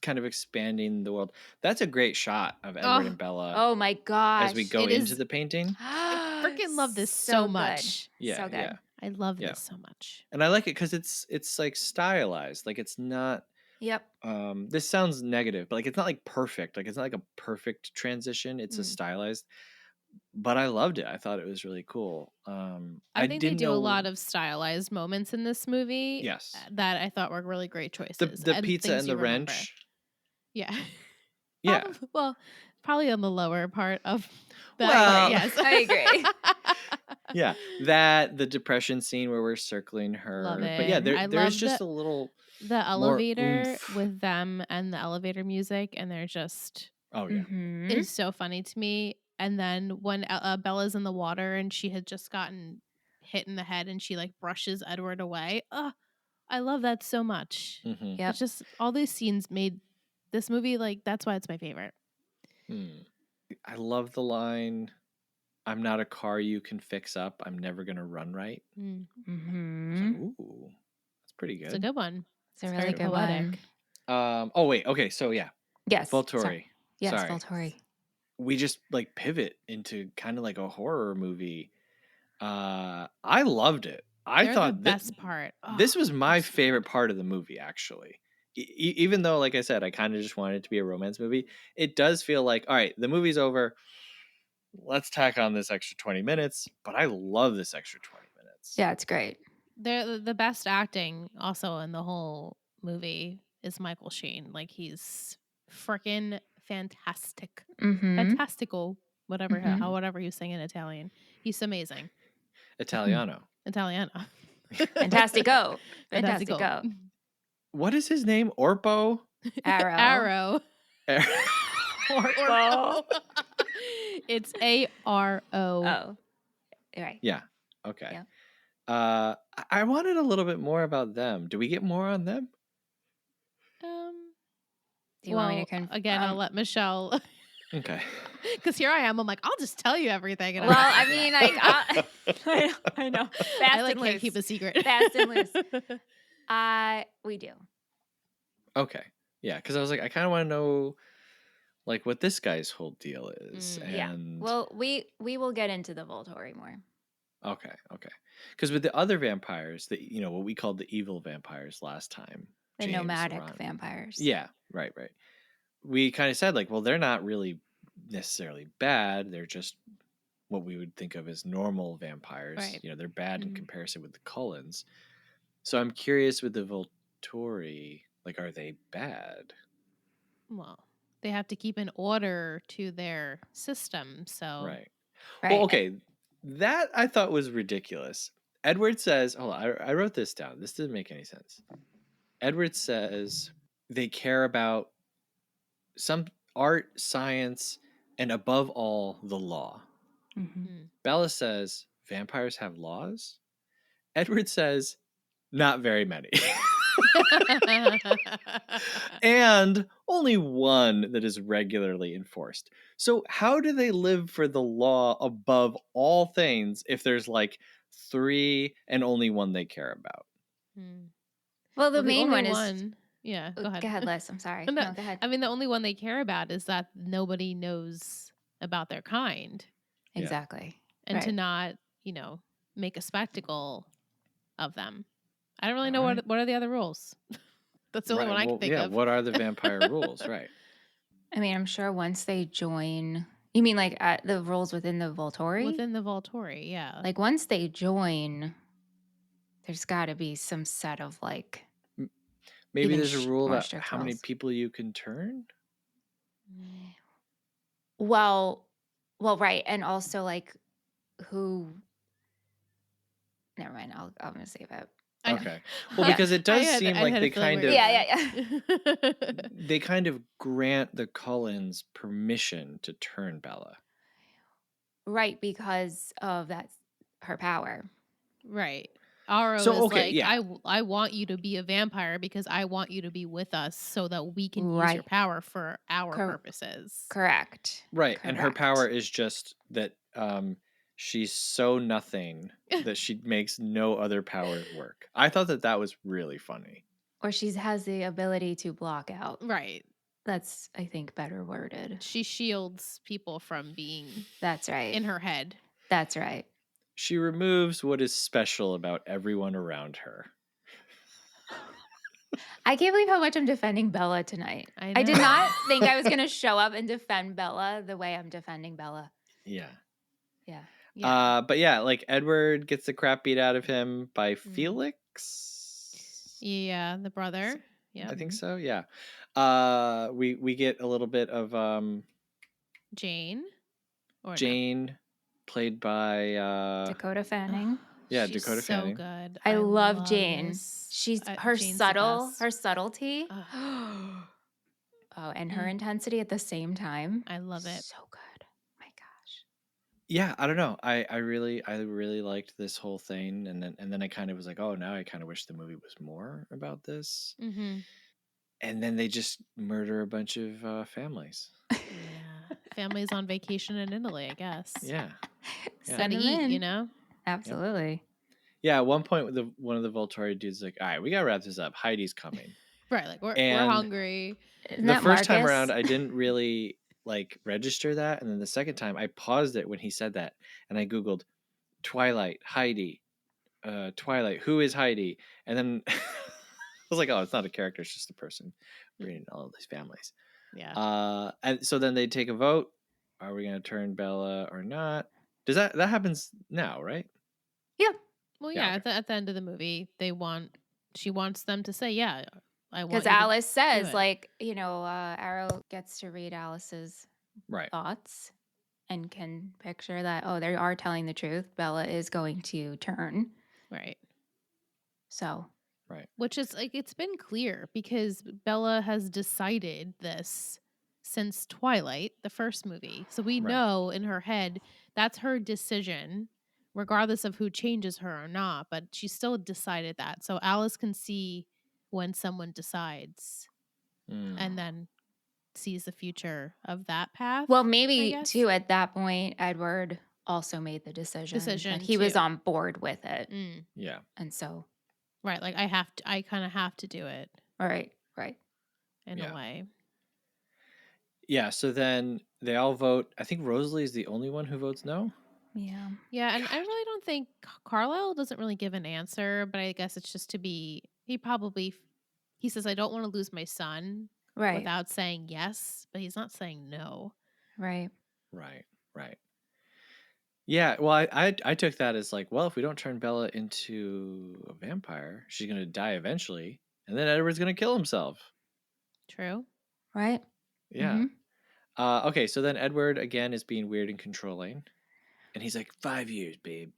kind of expanding the world. That's a great shot of Edward and Bella oh my gosh, as we go It into is- the painting. I freaking love this So so good. much. Yeah, So good. yeah. I love Yeah. this so much. And I like it because it's like stylized. Like it's not Yep. this sounds negative, but like it's not like perfect. Like it's not like a perfect transition. It's a Mm. stylized. But I loved it. I thought it was really cool. I think they didn't do know a lot of stylized moments in this movie. Yes. That I thought were really great choices. the and pizza things and you the remember. wrench. Yeah. Yeah. Probably on the lower part of that. Well, yes. I agree. Yeah, that the depression scene where we're circling her. Love But yeah, it. I there's love just a little the more elevator oomph. with them and the elevator music, and they're just Oh yeah. Mhm. is so funny to me. And then when Bella's in the water and she had just gotten hit in the head and she like brushes Edward away. I love that so much. Mhm. Yep. It's just all these scenes made this movie like that's why it's my favorite. I love the line, "I'm not a car you can fix up. I'm never gonna run right." I was Mhm. like, ooh, that's pretty good. It's a good one. It's a It's really very good poetic. one. Oh wait, okay, so yeah, Yes. Volturi. Sorry. Yes, Sorry. Volturi. We just like pivot into kind of like a horror movie. I loved it. I They're thought the best part. this was they're my so favorite good. part of the movie, actually. Even though, like I said, I kind of just wanted it to be a romance movie, it does feel like, all right, the movie's over. Let's tack on this extra 20 minutes. But I love this extra 20 minutes. Yeah, it's great. They're the best acting also in the whole movie is Michael Sheen. Like he's freaking fantastic. Mm-hmm. Fantastico. Whatever Mhm. whatever you sing in Italian. He's amazing. Italiano. Italiano. Fantastico. Fantastico. Fantastico. What is his name? Orpo? Arrow. Orpo. It's ARO. Oh. Right. Yeah. Okay. Yeah. I wanted a little bit more about them. Do we get more on them? Do you want me to again, I'll let Michelle. Okay. Because here I am. I'm like, I'll just tell you everything. And Well, I mean, like, I know. Fast I like and can't loose. keep a secret. Fast and loose. We do. Okay. Yeah, because I was like, I kind of want to know, like, what this guy's whole deal is. Yeah. And Well, we will get into the Volturi more. okay. Because with the other vampires, what we called the evil vampires last time, The James, nomadic Ron- vampires. Yeah, right. We kind of said like, well, they're not really necessarily bad. They're just what we would think of as normal vampires. Right. They're bad in comparison with the Cullens. So I'm curious with the Volturi, like, are they bad? Well, they have to keep an order to their system. So Right. Right. Well, okay. That I thought was ridiculous. Edward says, hold on, I wrote this down. This doesn't make any sense. Edward says they care about some art, science, and above all, the law. Mm-hmm. Bella says vampires have laws. Edward says not very many. And only one that is regularly enforced. So how do they live for the law above all things if there's like 3 and only one they care about? Well, the main only one is. Yeah, go ahead. Go ahead, Liz. I'm sorry. No, No, go ahead. I mean, the only one they care about is that nobody knows about their kind. Yeah. Exactly. And to Right. not, make a spectacle of them. I don't really know All right. what are the other rules. That's the only one I can think of. What are the vampire rules? Right. I mean, I'm sure once they join, you mean like the rules within the Volturi? Within the Volturi, yeah. Like once they join, there's got to be some set of like. Maybe Even there's a rule more about strict how many rules. people you can turn. Well, right, and also like who. Never mind. I'm gonna save it. I know. Okay. Well, Yeah. because it does seem like they kind of Yeah. they kind of grant the Cullens permission to turn Bella. Right, because of her power. Right. Aro So, is okay, like, yeah. I want you to be a vampire because I want you to be with us so that we can use your Right. power for our purposes. Correct. Right. And her power is just that she's so nothing that she makes no other powers work. I thought that was really funny. Or she has the ability to block out. Right. That's, I think, better worded. She shields people from being That's right. in her head. That's right. She removes what is special about everyone around her. I can't believe how much I'm defending Bella tonight. I did not think I was going to show up and defend Bella the way I'm defending Bella. Yeah. Yeah. But yeah, like Edward gets the crap beat out of him by Felix. Yeah, the brother. Yeah. I think so. Yeah. We get a little bit of Jane. Jane, played by Dakota Fanning. Yeah, she's Dakota Fanning. So good. I love Jane. This. She's Jane's her subtlety. And her intensity at the same time. I love it. So good. My gosh. Yeah, I don't know. I really liked this whole thing, and then I kind of was like, oh, now I kind of wish the movie was more about this. Mm-hmm. And then they just murder a bunch of families. Yeah, families on vacation in Italy, I guess. Yeah. Gotta eat, you know. Absolutely. Yeah, at one point, one of the Volturi dudes is like, all right, we gotta wrap this up. Heidi's coming. Right, like we're hungry. The first time around, I didn't really like register that, and then the second time, I paused it when he said that, and I googled Twilight Heidi, Twilight. Who is Heidi? And then I was like, oh, it's not a character; it's just a person breeding all of these families. Yeah. And so then they take a vote. Are we gonna turn Bella or not? Does that happens now, right? Yeah. Well, yeah. Okay. At the end of the movie, she wants them to say, yeah, I want. Because Alice says, like, Arrow gets to read Alice's thoughts and can picture that, oh, they are telling the truth. Bella is going to turn. Right. So. Right. Which is like, it's been clear because Bella has decided this since Twilight, the first movie. So we know in her head that's her decision, regardless of who changes her or not. But she still decided that. So Alice can see when someone decides and then sees the future of that path. Well, maybe too at that point, Edward also made the decision that he was on board with it. Yeah. And so. Right. Like I kind of have to do it. Right. In a way. Yeah. So then they all vote. I think Rosalie is the only one who votes no. Yeah. Yeah. And I really don't think Carlisle doesn't really give an answer, but I guess it's just he says, I don't want to lose my son without saying yes, but he's not saying no. Right. Yeah, well, I took that as like, well, if we don't turn Bella into a vampire, she's going to die eventually, and then Edward's going to kill himself. True. Right. Yeah. Mm-hmm. Okay, so then Edward, again, is being weird and controlling, and he's like, 5 years, babe.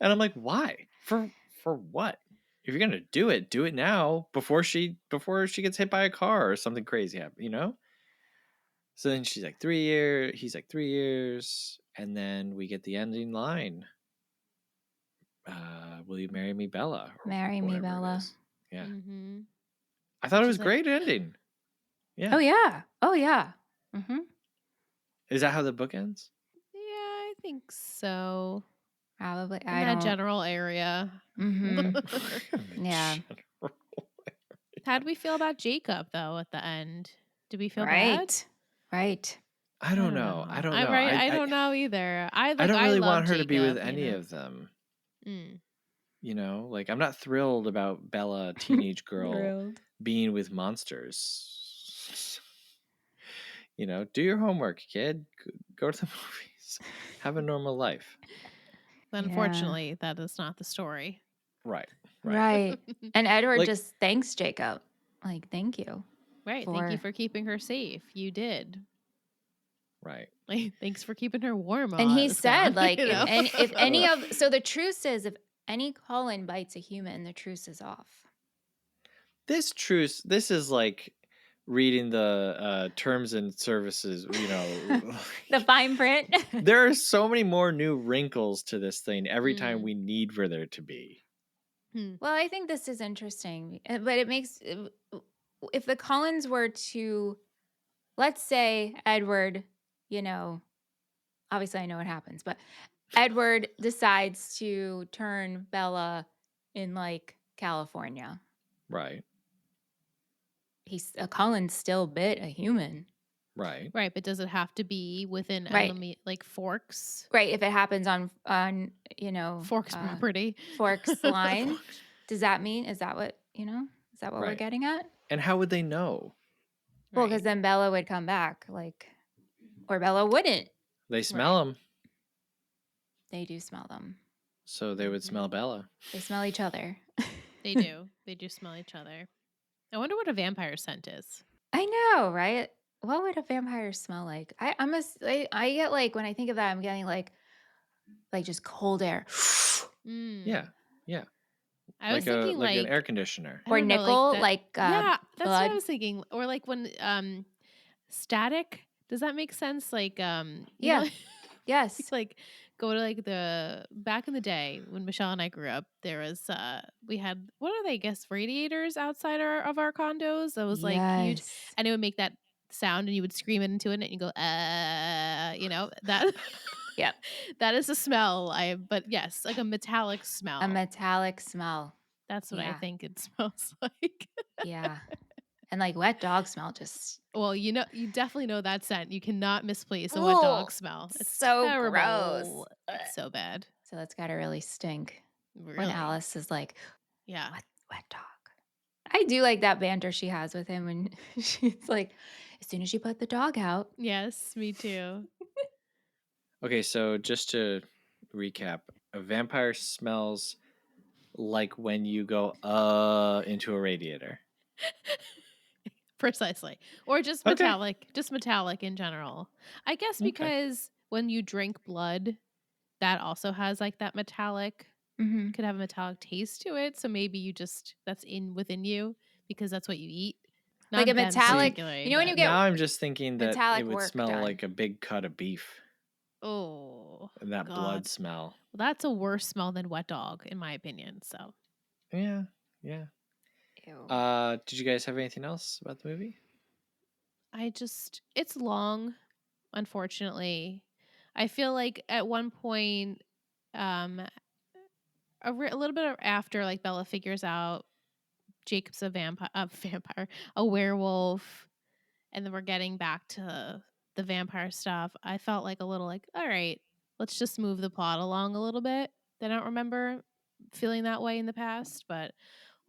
And I'm like, why? For what? If you're going to do it now, before she gets hit by a car or something crazy happens, you know? So then she's like 3 years. He's like 3 years. And then we get the ending line. Will you marry me, Bella? Marry me, Bella. Yeah. Mm-hmm. I thought it was great ending. Yeah. Oh, yeah. Mm-hmm. Is that how the book ends? Yeah, I think so. Probably. In that general area. Mm-hmm. Yeah. How did we feel about Jacob, though, at the end? Did we feel bad? Right. I don't know. I don't know. I don't know either. I don't really want her Jacob, to be with any of them. You know, like I'm not thrilled about Bella, teenage girl, being with monsters. You know, do your homework, kid. Go to the movies. Have a normal life. Unfortunately, that is not the story. Right. And Edward just thanks Jacob. Like, thank you. Right. Thank you for keeping her safe. You did. Right. Like, thanks for keeping her warm. And he said, like, if any of, so the truce is, if any Colin bites a human, the truce is off. This is like reading the terms and services, you know. The fine print. There are so many more new wrinkles to this thing every time we need for there to be. Well, I think this is interesting, but it makes, if the Collins were to, let's say Edward, you know, obviously I know what happens, but Edward decides to turn Bella in like California. Right. Cullen's still bit a human. Right. Right, but does it have to be within Right. enemy like Forks? Right, if it happens on Forks property. Forks line, does that mean is that what we're Right. getting at? And how would they know? Well, because then Bella would come back, or Bella wouldn't. They smell them. They do smell them. So they would smell Bella. They smell each other. They do. They do smell each other. I wonder what a vampire scent is. I know, right? What would a vampire smell like? I get like, when I think of that, I'm getting like just cold air. Yeah. Yeah. I was thinking like an air conditioner. Or nickel, yeah, that's blood. what I was thinking. Or like when static, does that make sense? Like yeah. Yes. Like go to like the back in the day when Michelle and I grew up, there was we had, what are they, I guess, radiators outside of our condos that was like huge, and it would make that sound and you would scream it into it and you go that yeah, that is a smell. But yes, like a metallic smell. A metallic smell. That's what I think it smells like. Yeah. And like wet dog smell just. Well, you definitely know that scent. You cannot misplace a wet dog smell. It's so terrible. Gross. It's so bad. So that's got to really stink. Really? When Alice is like, yeah, wet dog. I do like that banter she has with him when she's like, as soon as you put the dog out. Yes, me too. Okay, so just to recap, a vampire smells like when you go into a radiator. Precisely. Or just metallic, just metallic in general. I guess because when you drink blood, that also has like that metallic, could have a metallic taste to it. So maybe that's within you because that's what you eat. Not like a metallic, when you get. Now I'm just thinking that it would smell done. like a big cut of beef. Oh. And that blood smell. Well, that's a worse smell than wet dog, in my opinion. So. Yeah. Yeah. Ew. Did you guys have anything else about the movie? It's long, unfortunately. I feel like at one point, a little bit after, like Bella figures out Jacob's a werewolf, and then we're getting back to the vampire stuff. I felt like a little like, all right, let's just move the plot along a little bit. I don't remember feeling that way in the past, but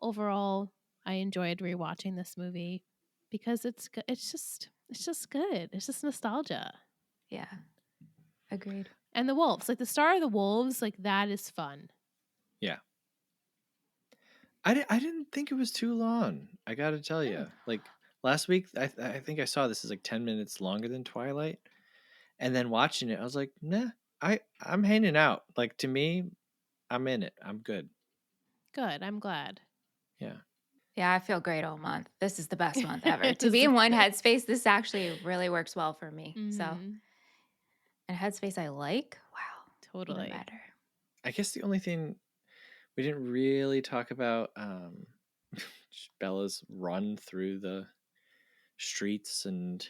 overall, I enjoyed rewatching this movie because it's just good. It's just nostalgia. Yeah. Agreed. And the wolves, like the Star of the Wolves, like that is fun. Yeah. I didn't think it was too long. I got to tell you. Like last week, I think I saw this is like 10 minutes longer than Twilight. And then watching it, I was like, nah, I'm hanging out. Like to me, I'm in it. I'm good. Good. I'm glad. Yeah. Yeah, I feel great all month. This is the best month ever. To be in one headspace, this actually really works well for me. Mm-hmm. So, and headspace I like. Wow. Totally. Even better. I guess the only thing we didn't really talk about, Bella's run through the streets and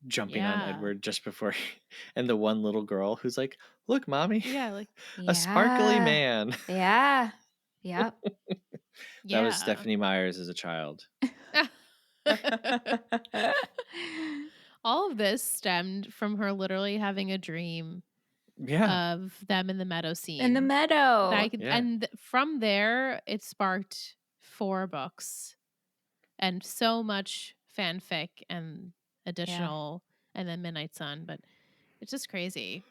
jumping on Edward just before and the one little girl who's like, look, mommy. Yeah, like a sparkly man. Yeah. Yep. That was Stephanie Meyers as a child. All of this stemmed from her literally having a dream of them in the meadow scene. In the meadow. And from there, it sparked 4 books and so much fanfic and additional, and then Midnight Sun. But it's just crazy.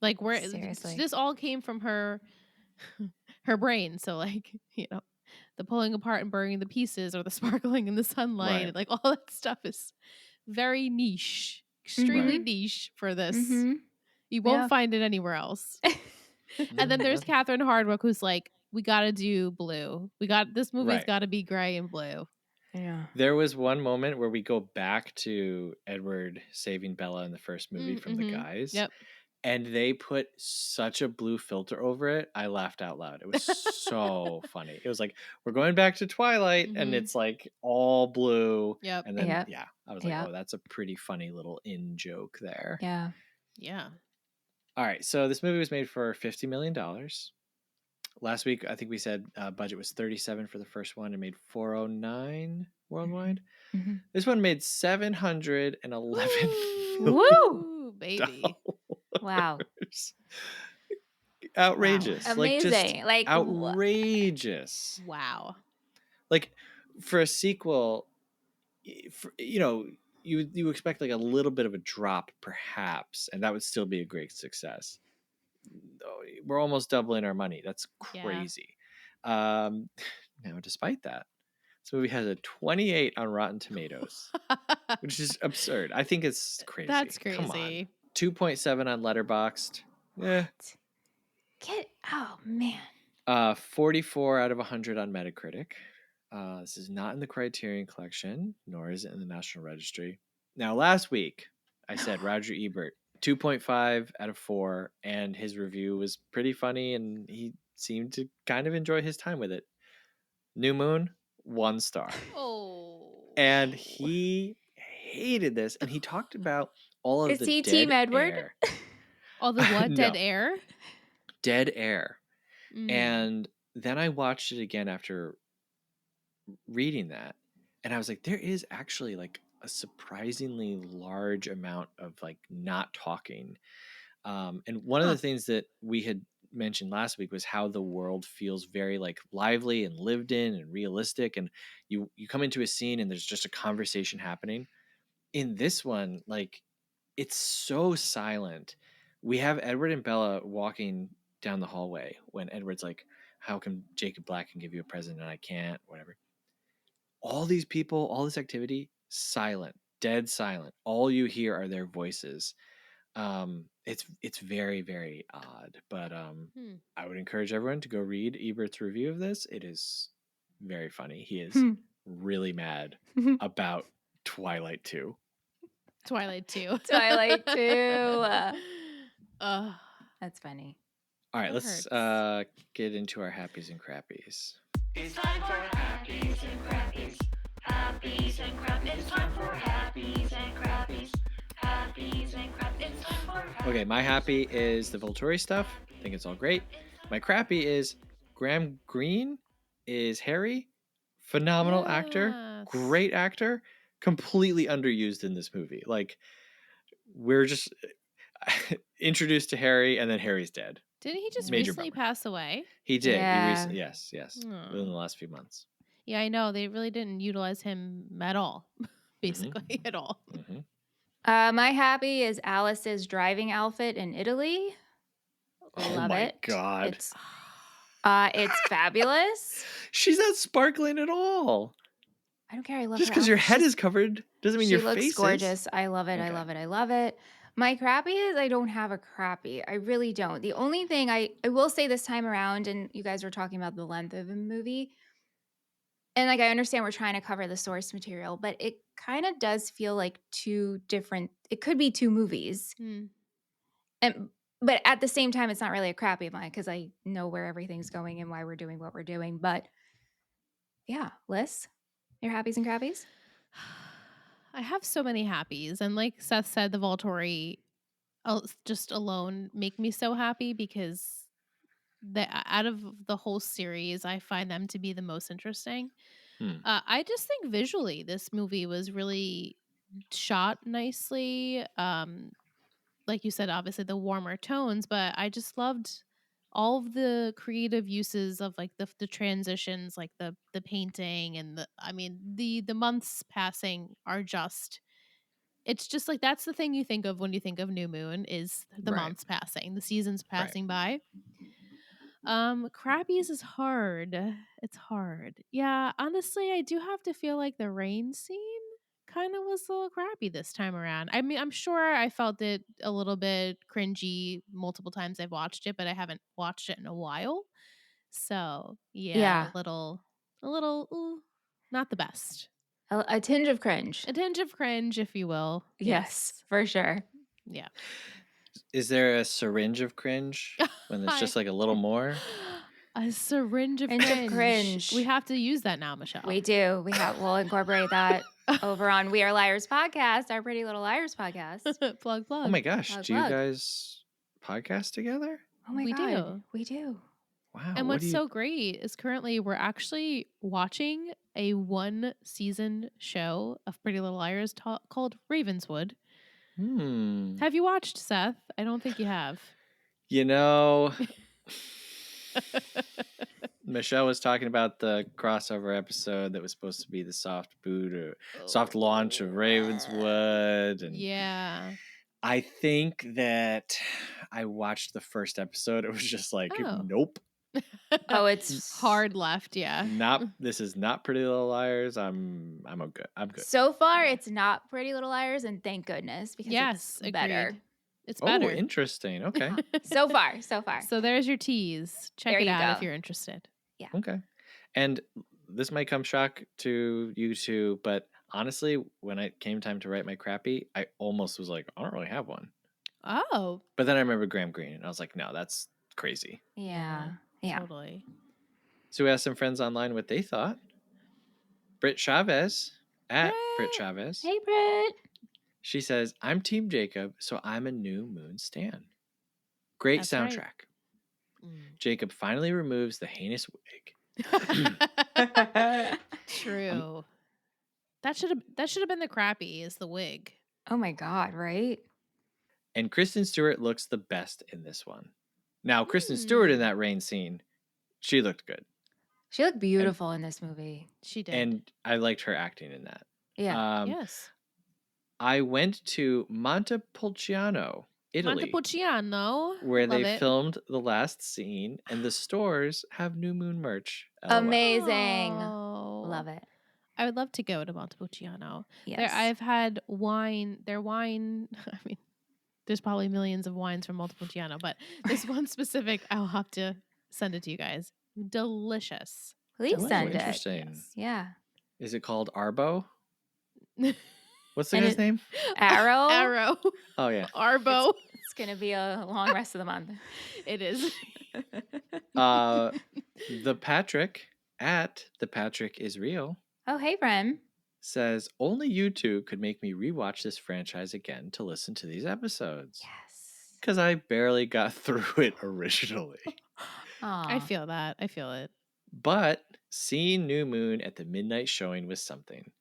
Like, this all came from her brain. So, like, the pulling apart and burning the pieces or the sparkling in the sunlight. Right. Like, all that stuff is very niche, extremely niche for this. Mm-hmm. You won't find it anywhere else. And then there's Catherine Hardwicke, who's like, we got to do blue. This movie's got to be gray and blue. Yeah. There was one moment where we go back to Edward saving Bella in the first movie from the guys. Yep. And they put such a blue filter over it. I laughed out loud. It was so funny. It was like, we're going back to Twilight and it's like all blue. Yep. And then, I was like, oh, that's a pretty funny little in joke there. Yeah. Yeah. All right, so this movie was made for $50 million. Last week, I think we said budget was 37 for the first one and made 409 worldwide. Mm-hmm. This one made 711 Woo! Baby. Wow. Outrageous. Wow. Like, Amazing. just Like, outrageous. Wow. Like, for a sequel, you expect like a little bit of a drop, perhaps, and that would still be a great success. We're almost doubling our money. That's crazy. Yeah. Now, despite that, this movie has a 28 on Rotten Tomatoes, which is absurd. I think it's crazy. That's crazy. Come on. 2.7 on Letterboxd. Yeah. Oh man. 44 out of 100 on Metacritic. This is not in the Criterion Collection, nor is it in the National Registry. Now, last week, I said Roger Ebert, 2.5 out of 4, and his review was pretty funny, and he seemed to kind of enjoy his time with it. New Moon, 1 star. Oh. And he hated this, and he talked about all of Is the he dead Team Edward? air. All the what? No. Dead air? Dead air. And then I watched it again after reading that, and I was like, there is actually like a surprisingly large amount of like not talking. And one of the things that we had mentioned last week was how the world feels very like lively and lived in and realistic, and you come into a scene and there's just a conversation happening. In this one, like, it's so silent. We have Edward and Bella walking down the hallway when Edward's like, how come Jacob Black can give you a present and I can't, whatever. All these people, all this activity, silent, dead silent. All you hear are their voices. It's very, very odd, but I would encourage everyone to go read Ebert's review of this. It is very funny. He is really mad about Twilight 2. Twilight 2. Twilight 2. That's funny. All right, let's get into our happies and crappies. It's time for happies and crappies. Happies and crappies. It's time for happies and crappies. Happies and crappies. It's time for happies. Okay, my happy is the Volturi stuff. I think it's all great. My crappy is Graham Greene is Harry. Phenomenal actor. Great actor. Completely underused in this movie. Like, we're just introduced to Harry and then Harry's dead. Didn't he just recently pass away? He did. Yeah. Yes. Within the last few months. Yeah, I know. They really didn't utilize him at all. Basically, at all. My happy is Alice's driving outfit in Italy. Love it. Oh my God. It's fabulous. She's not sparkling at all. I don't care. I love just her. Because your head is covered doesn't mean your face is. She looks gorgeous. I love it. Okay. I love it. I love it. My crappy is I don't have a crappy. I really don't. The only thing I will say this time around, and you guys were talking about the length of the movie, and like I understand we're trying to cover the source material, but it kind of does feel like two different. It could be two movies, but at the same time, it's not really a crappy of mine because I know where everything's going and why we're doing what we're doing. But yeah, Liz, your happies and crappies? I have so many happies. And like Seth said, the Volturi just alone make me so happy because out of the whole series, I find them to be the most interesting. I just think visually, this movie was really shot nicely. Like you said, obviously the warmer tones, but I just loved all of the creative uses of like the transitions, like the painting and the months passing are just, it's just like, that's the thing you think of when you think of New Moon is the months passing, the seasons passing by. Crappies is hard. It's hard. Yeah, honestly, I do have to feel like the rain scene kind of was a little crappy this time around. I mean, I'm sure I felt it a little bit cringy multiple times I've watched it, but I haven't watched it in a while. So yeah. a little, not the best. A tinge of cringe. A tinge of cringe, if you will. Yes, for sure. Yeah. Is there a syringe of cringe when it's just like a little more? A syringe of cringe. We have to use that now, Michelle. We do. We'll incorporate that. over on We Are Liars podcast, our Pretty Little Liars podcast. Plug. Oh my gosh, Plug, do you plug. guys podcast together? Oh my We God. do. We do. Wow. And what what's do you... so great is currently we're actually watching a 1-season show of Pretty Little Liars called Ravenswood. Have you watched, Seth? I don't think you have. You know, Michelle was talking about the crossover episode that was supposed to be the soft boot or soft launch of Ravenswood. And yeah. I think that I watched the first episode. It was just like, nope. Oh, it's hard left. Yeah. This is not Pretty Little Liars. I'm good. I'm good. So far, it's not Pretty Little Liars, and thank goodness, because yes, it's better. Agreed. It's better. Oh, interesting. Okay. So far. So there's your tease. Check There it you out go. if you're interested. Yeah. Okay. And this might come shock to you two, but honestly, when it came time to write my crappy, I almost was like, I don't really have one. Oh. But then I remember Graham Greene, and I was like, no, that's crazy. Yeah. Totally. So we asked some friends online what they thought. Britt Chavez at Britt Britt. Chavez. Hey, Britt. She says, I'm Team Jacob, so I'm a New Moon stan. Great That's soundtrack. Right. Jacob finally removes the heinous wig. True. That should have been the crappy, is the wig. Oh my God, right? And Kristen Stewart looks the best in this one. Now, Kristen Stewart in that rain scene, she looked good. She looked beautiful in this movie. She did. And I liked her acting in that. Yeah. Yes. I went to Montepulciano, Italy, Montepulciano. where Love they it. filmed the last scene, and the stores have New Moon merch. LOL. Amazing. Oh. Love it. I would love to go to Montepulciano. Yes. I've had wine. Their wine. I mean, there's probably millions of wines from Montepulciano, but this one specific, I'll have to send it to you guys. Delicious. Please send it. Interesting. Yes. Yeah. Is it called Arbo? What's the guy's name? Arrow. Arrow. Oh, yeah. Arbo. It's going to be a long rest of the month. It is. The Patrick at The Patrick Is Real Oh, hey, friend. says, only you two could make me rewatch this franchise again to listen to these episodes. Yes. Because I barely got through it originally. I feel that. I feel it. But seeing New Moon at the midnight showing was something.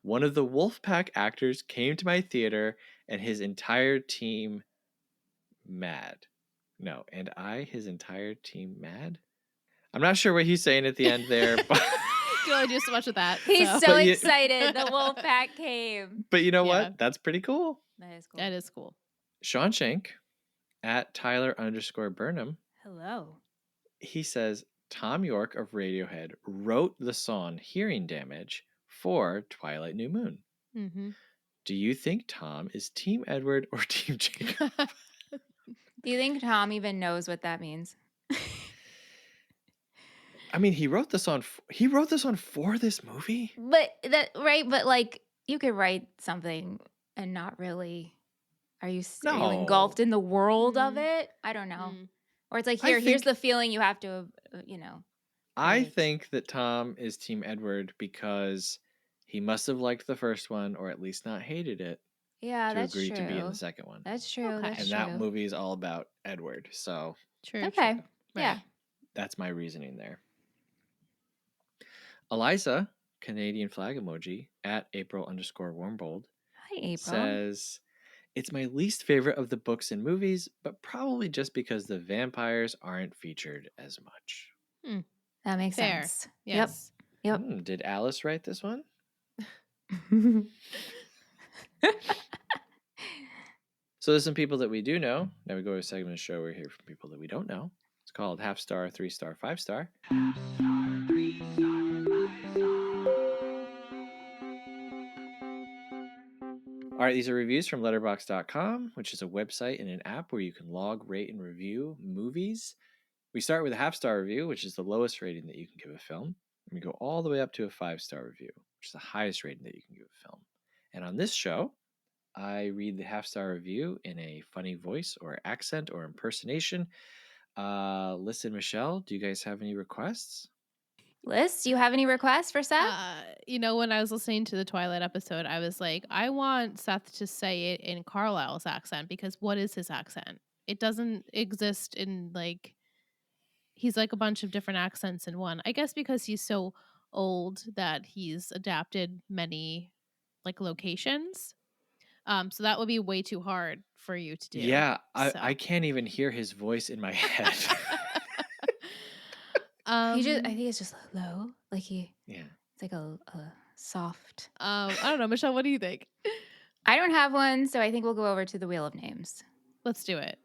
One of the Wolfpack actors came to my theater and his entire team mad. No, and his entire team mad? I'm not sure what he's saying at the end there, but You only do so much with that. He's so But excited. The wolf pack came. but you know Yeah. what? That's pretty cool. That is cool. That is cool. Sean Shank at Tyler_Burnham, Hello. he says Tom York of Radiohead wrote the song Hearing Damage for Twilight New Moon. Mm-hmm. Do you think Tom is Team Edward or Team Jacob? Do you think Tom even knows what that means? I mean, he wrote this on for this movie. But like you could write something and not really. Are you No. engulfed in the world of it? I don't know. Mm. Or it's like I here's think- the feeling you have to, I Right. think that Tom is Team Edward because he must have liked the first one or at least not hated it Yeah, to that's agree true. to be in the second one. That's true. Okay. That's And true. that movie is all about Edward. So True. Okay. True. Yeah. that's my reasoning there. Eliza, Canadian flag emoji, at April_Warmbold, Hi, April. says, it's my least favorite of the books and movies, but probably just because the vampires aren't featured as much. That makes Fair. sense. Yes. Yep. Did Alice write this one? So there's some people that we do know. Now we go to a segment of the show where we hear from people that we don't know. It's called Half Star, 3-Star, 5-Star. All right, these are reviews from letterboxd.com, which is a website and an app where you can log, rate, and review movies. We start with a half-star review, which is the lowest rating that you can give a film. And we go all the way up to a 5-star review, which is the highest rating that you can give a film. And on this show, I read the half-star review in a funny voice or accent or impersonation. Liss and Michelle, do you guys have any requests? Liz, do you have any requests for Seth? When I was listening to the Twilight episode, I was like, I want Seth to say it in Carlisle's accent, because what is his accent? It doesn't exist in he's like a bunch of different accents in one. I guess because he's so old that he's adapted many locations. So that would be way too hard for you to do. Yeah, I can't even hear his voice in my head. I think it's just low. Yeah. It's like a soft. I don't know, Michelle, what do you think? I don't have one, so I think we'll go over to the Wheel of Names. Let's do it.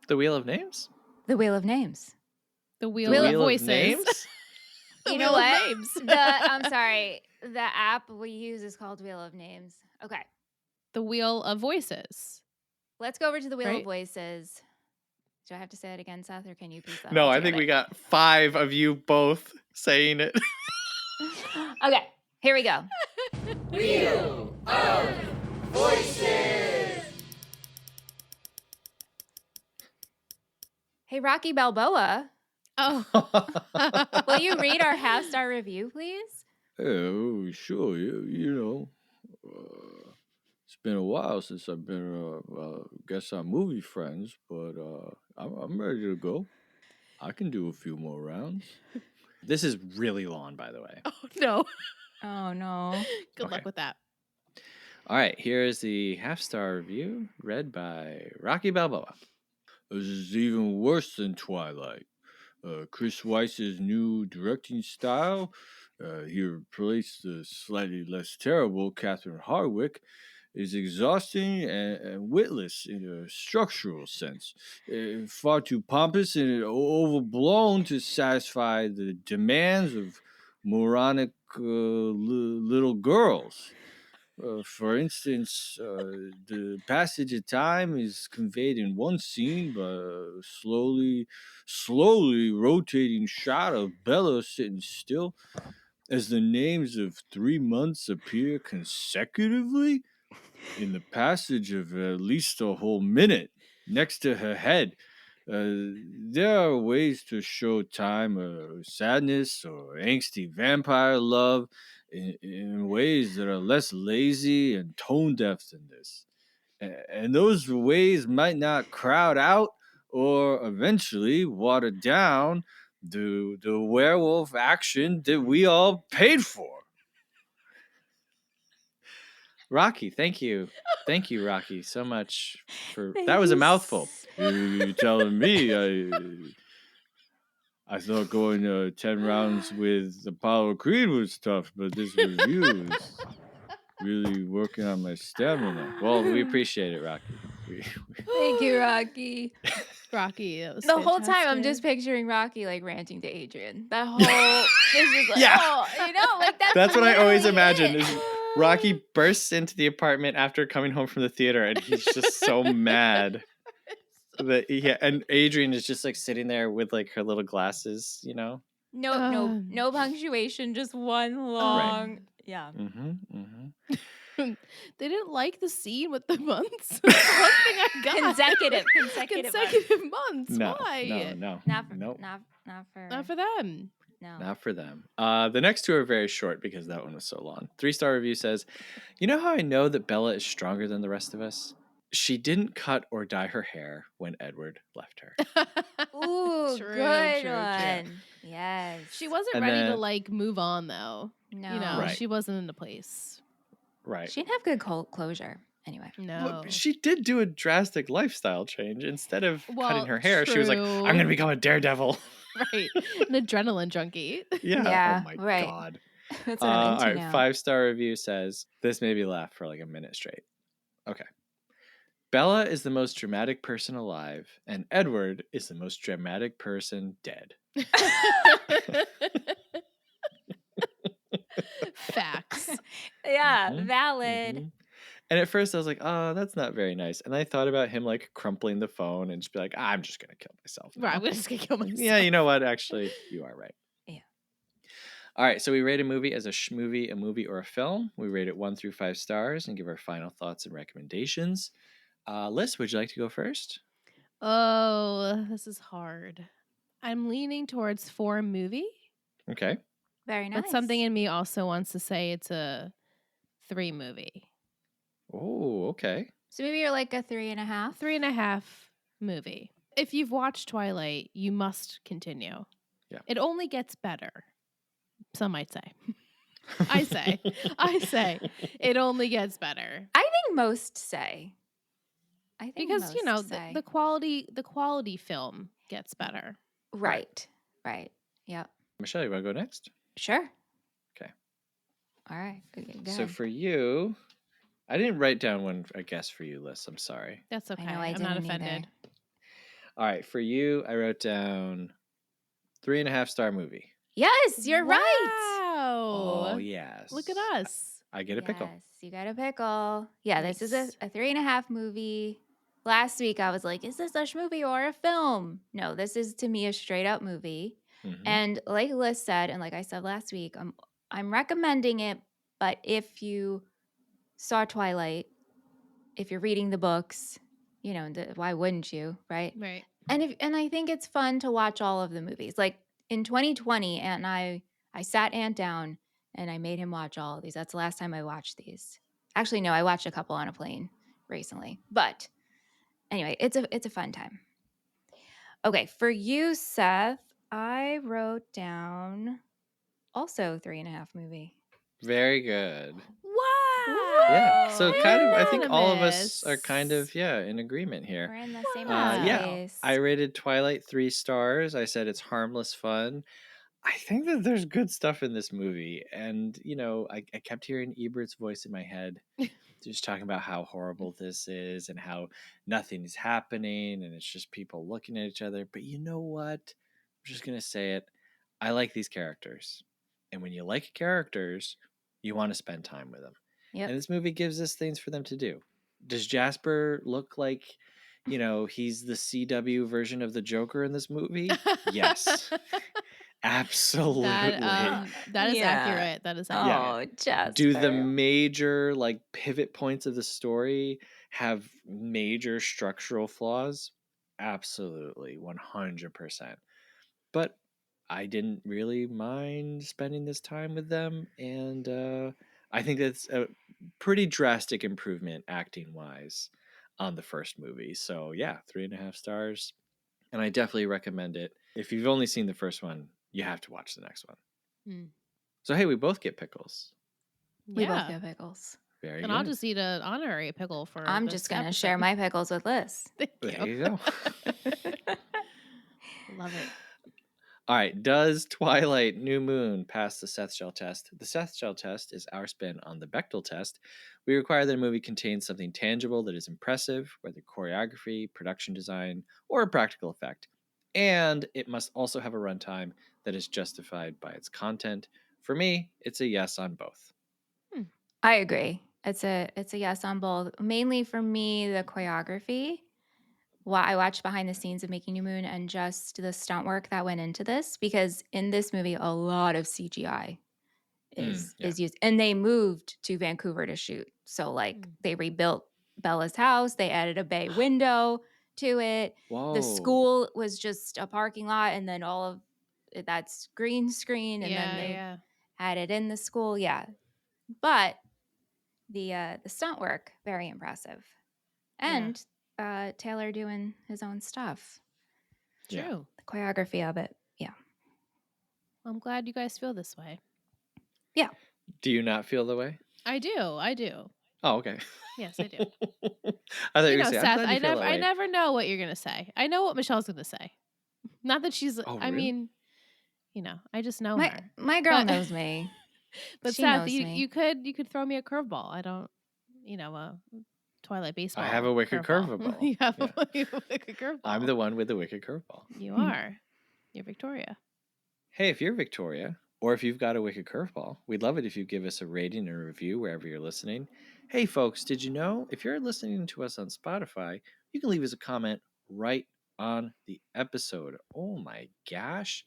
The Wheel of Names? The Wheel of Names. The Wheel of Voices. Names? You know what? I'm sorry. The app we use is called Wheel of Names. Okay. The Wheel of Voices. Let's go over to the Wheel of Voices. Do I have to say it again, Seth, or can you please? No, I think we got 5 of you both saying it. Okay, here we go. Wheel of Voices. Hey, Rocky Balboa. Oh. Will you read our half-star review, please? Oh, sure. It's been a while since I've been guest on Movie Friends, but I'm ready to go. I can do a few more rounds. This is really long, by the way. Oh, no. Oh, no. Good luck with that. All right, here's the half-star review read by Rocky Balboa. This is even worse than Twilight. Chris Weiss's new directing style, he replaced the slightly less terrible Catherine Hardwicke, is exhausting and witless in a structural sense. Far too pompous and overblown to satisfy the demands of moronic little girls. For instance, the passage of time is conveyed in one scene by a slowly rotating shot of Bella sitting still as the names of 3 months appear consecutively in the passage of at least a whole minute next to her head. There are ways to show time sadness or angsty vampire love in ways that are less lazy and tone deaf than this. And those ways might not crowd out or eventually water down the werewolf action that we all paid for. Rocky, thank you. Thank you, Rocky, so much for that was a mouthful. You're telling me I thought going 10 rounds with Apollo Creed was tough, but this review is really working on my stamina. Well, we appreciate it, Rocky. Thank you, Rocky. Rocky, that was the whole time I'm fantastic. just picturing Rocky ranting to Adrian. That whole this is Yeah. That's what I always literally imagine it. is Rocky bursts into the apartment after coming home from the theater, and he's just so mad that and Adrian is just sitting there with her little glasses, No punctuation, just one long. Yeah. They didn't like the scene with the months. That's the one thing I got. Consecutive months. No, Why? no, Not for nope. not for Not for them. No. Not for them. The next two are very short because that one was so long. 3-star review says, "You know how I know that Bella is stronger than the rest of us? She didn't cut or dye her hair when Edward left her." Ooh, True, good true. one. Yes. She wasn't And ready then- to move on though. No. Right. She wasn't in the place. Right. She didn't have good closure. Anyway. No. Well, she did do a drastic lifestyle change. Instead of cutting her hair, she was like, true. "I'm going to become a daredevil." Right. An adrenaline junkie. Yeah. Yeah, Oh my right. God. That's what I'm All into right. now. 5-star review says, "This made me laugh for a minute straight." Okay. "Bella is the most dramatic person alive, and Edward is the most dramatic person dead." Facts. Yeah, Mhm, valid. mhm. And at first I was like, "Oh, that's not very nice." And I thought about him crumpling the phone and just be like, "I'm just going to kill myself now." Right, I'm just gonna kill myself. Yeah, you know what? Actually, you are right. Yeah. All right, so we rate a movie as a schmovie, a movie, or a film. We rate it 1 through 5 stars and give our final thoughts and recommendations. Liz, would you like to go first? Oh, this is hard. I'm leaning towards 4 movie. Okay. Very nice. But something in me also wants to say it's a 3 movie. Oh, okay. So maybe you're like a 3.5. 3.5 movie. If you've watched Twilight, you must continue. Yeah. It only gets better. Some might say. I say it only gets better. I think most say. Because the quality film gets better. Right. Yep. Michelle, you want to go next? Sure. Okay. All right. Go So ahead. for you, I didn't write down one, I guess, for you, Liss. I'm sorry. That's okay. I know I I'm not didn't offended. either. All right. For you, I wrote down 3.5-star movie. Yes, you're right. Oh, yes. Look at us. I get a pickle. Yes, you got a pickle. Yeah, Nice. This is a 3.5 movie. Last week I was like, is this a movie or a film? No, this is to me a straight up movie. Mhm. And like Liz said, and like I said last week, I'm recommending it. But if you saw Twilight, if you're reading the books, why wouldn't you, right? Right. And I think it's fun to watch all of the movies. Like in 2020, and I sat Ant down and I made him watch all of these. That's the last time I watched these. Actually, no, I watched a couple on a plane recently. But anyway, it's a fun time. Okay, for you, Seth, I wrote down also 3.5 movie. Very good. Wow. Yeah. So We're kind of, I think all of us unanimous. are kind of, in agreement We're here. in the same Yeah. place. I rated Twilight 3 stars. I said it's harmless fun. I think that there's good stuff in this movie. And, I kept hearing Ebert's voice in my head, just talking about how horrible this is and how nothing is happening and it's just people looking at each other. But you know what? I'm just going to say it. I like these characters. And when you like characters, you want to spend time with them. Yep. And this movie gives us things for them to do. Does Jasper look like, he's the CW version of the Joker in this movie? Yes. Absolutely. That is Yeah. accurate. That is accurate. Oh, Jasper. Do the major pivot points of the story have major structural flaws? Absolutely, 100%. But I didn't really mind spending this time with them, and I think that's a pretty drastic improvement acting wise on the first movie. So yeah, 3.5 stars, and I definitely recommend it. If you've only seen the first one, you have to watch the next one. So hey, we both get pickles. We both get pickles. Very and good. I'll just eat an honorary pickle for I'm this just going to episode. share my pickles with Liz. There you go. Love it. All right. Does Twilight New Moon pass the Seth Shell test? The Seth Shell test is our spin on the Bechdel test. We require that a movie contains something tangible that is impressive, whether choreography, production design, or a practical effect. And it must also have a runtime that is justified by its content. For me, it's a yes on both. I agree. It's a yes on both. Mainly for me, the choreography. I watched behind the scenes of Making New Moon and just the stunt work that went into this, because in this movie a lot of CGI is used, and they moved to Vancouver to shoot. So they rebuilt Bella's house, they added a bay window to it. Whoa. The school was just a parking lot, and then all of that's green screen, and then they had it in the school. Yeah, but the stunt work, very impressive, and Taylor doing his own stuff. True. Yeah. The choreography of it. Yeah. I'm glad you guys feel this way. Yeah. Do you not feel the way? I do. Oh, okay. Yes, I do. I thought you were going to say, Seth, I'm glad you feel that way. I never know what you're going to say. I know what Michelle's going to say. Not that she's, Oh, I really? mean, I just know My her. my girl knows me. But She Seth, knows me. you could throw me a curveball. I don't, a Twilight baseball. I have a wicked curveball. You have Yeah. a wicked curveball. I'm the one with the wicked curveball. You are. You're Victoria. Hey, if you're Victoria, or if you've got a wicked curveball, we'd love it if you give us a rating and a review wherever you're listening. Hey, folks, did you know if you're listening to us on Spotify, you can leave us a comment right on the episode. Oh my gosh.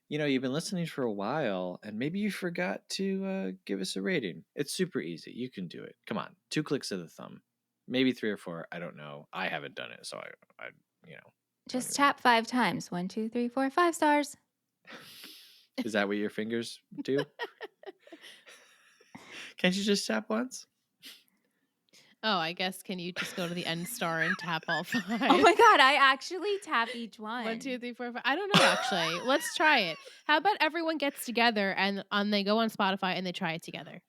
You've been listening for a while, and maybe you forgot to give us a rating. It's super easy. You can do it. Come on, 2 clicks of the thumb, maybe 3 or 4. I don't know. I haven't done it, so I Just tap 5 times. 1, 2, 3, 4, 5 stars. Is that what your fingers do? Can't you just tap once? Oh, I guess can you just go to the end star and tap all 5? Oh my God, I actually tap each one. 1, 2, 3, 4, 5. I don't know actually. Let's try it. How about everyone gets together and they go on Spotify and they try it together?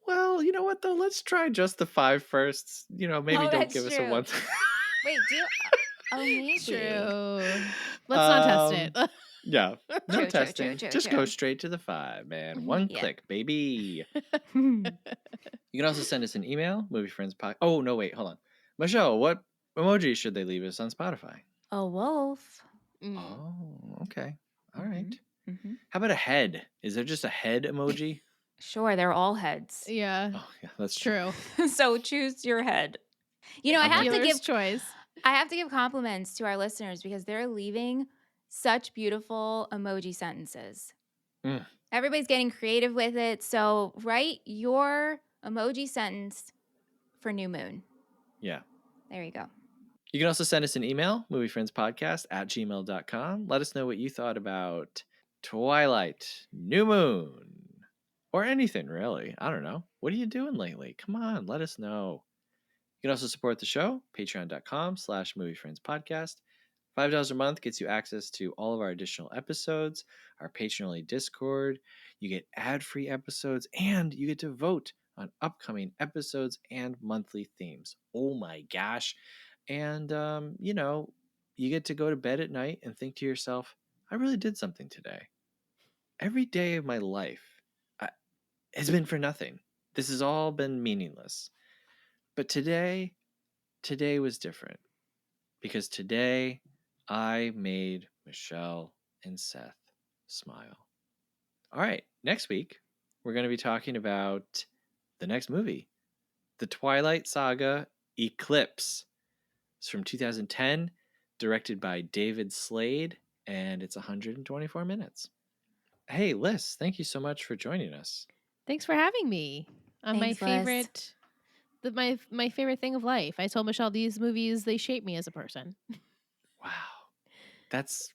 Well, you know what though? Let's try just the 5 first. You know, maybe don't that's give us a true. 1. Wait, oh, maybe. True. Let's not test it. Yeah. No True, testing. Just true. go straight to the 5, man. 1 Yeah. click, baby. You can also send us an email, moviefriendspodcast. Oh, no, wait, hold on. Michelle, what emoji should they leave us on Spotify? A wolf. Oh, okay. All right. Mm-hmm. How about a head? Is there just a head emoji? Sure, they're all heads. Yeah. Oh, yeah, that's true. So choose your head. You know, I have to give choice. I have to give compliments to our listeners because they're leaving such beautiful emoji sentences. Everybody's getting creative with it. So write your emoji sentence for New Moon. Yeah. There you go. You can also send us an email, moviefriendspodcast@gmail.com. Let us know what you thought about Twilight, New Moon, or anything really. I don't know. What are you doing lately? Come on, let us know. You can also support the show, patreon.com/moviefriendspodcast. $5 a month gets you access to all of our additional episodes, our patron-only Discord. You get ad-free episodes, and you get to vote on upcoming episodes and monthly themes. Oh my gosh. And, you know, you get to go to bed at night and think to yourself, I really did something today. Every day of my life has been for nothing. This has all been meaningless. But today was different. Because today I made Michelle and Seth smile. All right, next week we're going to be talking about the next movie, The Twilight Saga Eclipse. It's from 2010, directed by David Slade, and it's 124 minutes. Hey, Liss, thank you so much for joining us. Thanks for having me on Thanks, my favorite my favorite thing of life. I told Michelle these movies, they shape me as a person. Wow. That's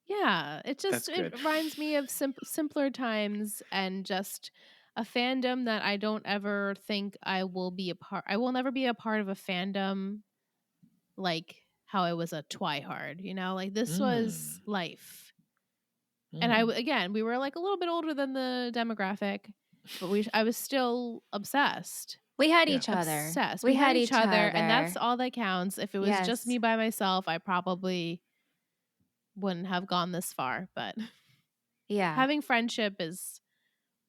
it reminds me of simpler times and just a fandom that I don't ever think I will be a part. I will never be a part of a fandom like how I was a twihard, you know, like this was life. And we were like a little bit older than the demographic, but I was still obsessed. We had each other. Obsessed. We had each other, and that's all that counts. If it was just me by myself, I probably wouldn't have gone this far. But yeah, having friendship is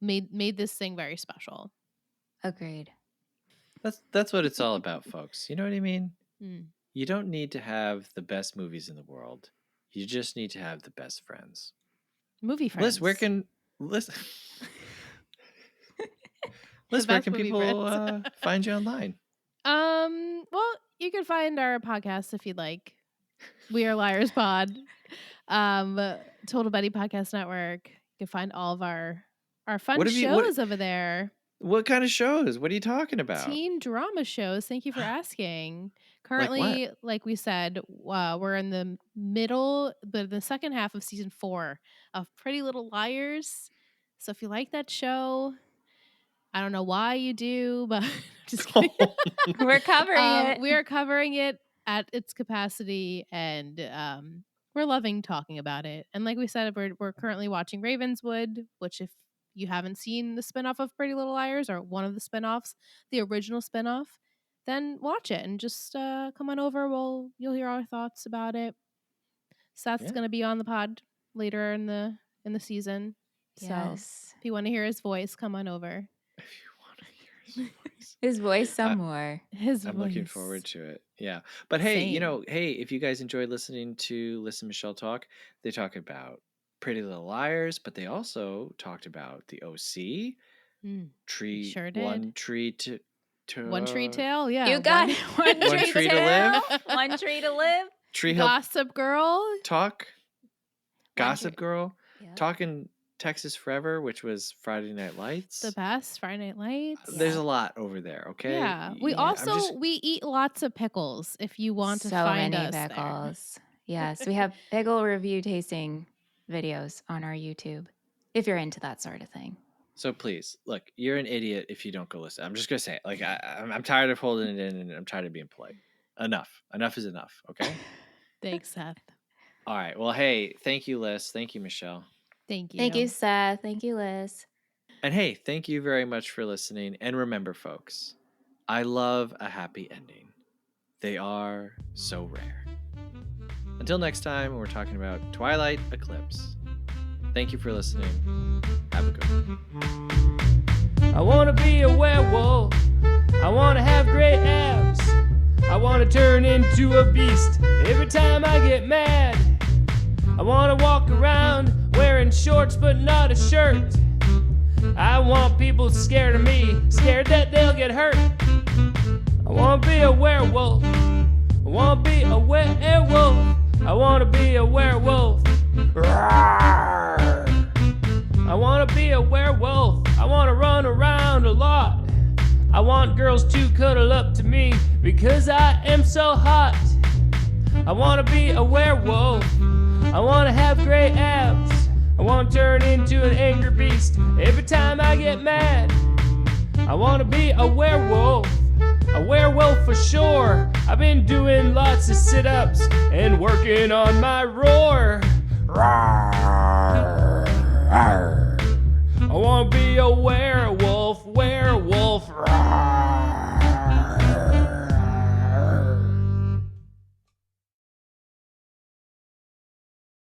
made this thing very special. Agreed. That's what it's all about, folks. You know what I mean? You don't need to have the best movies in the world. You just need to have the best friends. Movie friends. Liz, where can people find you online? Well, you can find our podcast if you'd like. We are Liars Pod. Total Betty Podcast Network. You can find all of our fun shows over there. What kind of shows? What are you talking about? Teen drama shows. Thank you for asking. Currently, like we said, we're in the middle, the second half of season 4 of Pretty Little Liars. So if you like that show, I don't know why you do, but just kidding. We're covering it. We are covering it at its capacity, and we're loving talking about it. And like we said, we're currently watching Ravenswood, which if you haven't seen the spinoff of Pretty Little Liars or one of the spinoffs, the original spinoff, then watch it and just come on over. You'll hear our thoughts about it. Seth's going to be on the pod later in the season. Yes. So if you want to hear his voice, come on over. If you want to hear his voice some more. I'm looking forward to it. Yeah. But hey, if you guys enjoyed listening to Liss and Michelle talk, they talk about Pretty Little Liars, but they also talked about the OC. Tree. Sure did. One Tree Tale. Yeah. You got it. One tree to live. One tree to live. Tree Gossip Girl. Talk. Gossip Girl. Yep. Talking Texas Forever, which was Friday Night Lights. The best Friday Night Lights. There's a lot over there, okay? Yeah. We eat lots of pickles if you want to find us pickles. There. Yes, we have pickle review tasting videos on our YouTube. if you're into that sort of thing. So please, look, you're an idiot if you don't go listen. I'm just gonna say it. Like I'm tired of holding it in, and I'm tired of being polite. Enough is enough. Okay. Thanks, Seth. All right. Well, hey, thank you, Liss. Thank you, Michelle. Thank you. Thank you, Seth. Thank you, Liz. And hey, thank you very much for listening. And remember, folks, I love a happy ending. They are so rare. Until next time, we're talking about Twilight Eclipse. Thank you for listening. Have a good one. I want to be a werewolf. I want to have great abs. I want to turn into a beast every time I get mad. I want to walk around wearing shorts but not a shirt. I want people scared of me, scared that they'll get hurt. I want to be a werewolf. I want to be a werewolf. I want to be a werewolf. Rawr. I want to be a werewolf. I want to run around a lot. I want girls to cuddle up to me because I am so hot. I want to be a werewolf. I want to have great abs. I want to turn into an angry beast every time I get mad. I want to be a werewolf for sure. I've been doing lots of sit-ups and working on my roar. Rawr, rawr. I want to be a werewolf.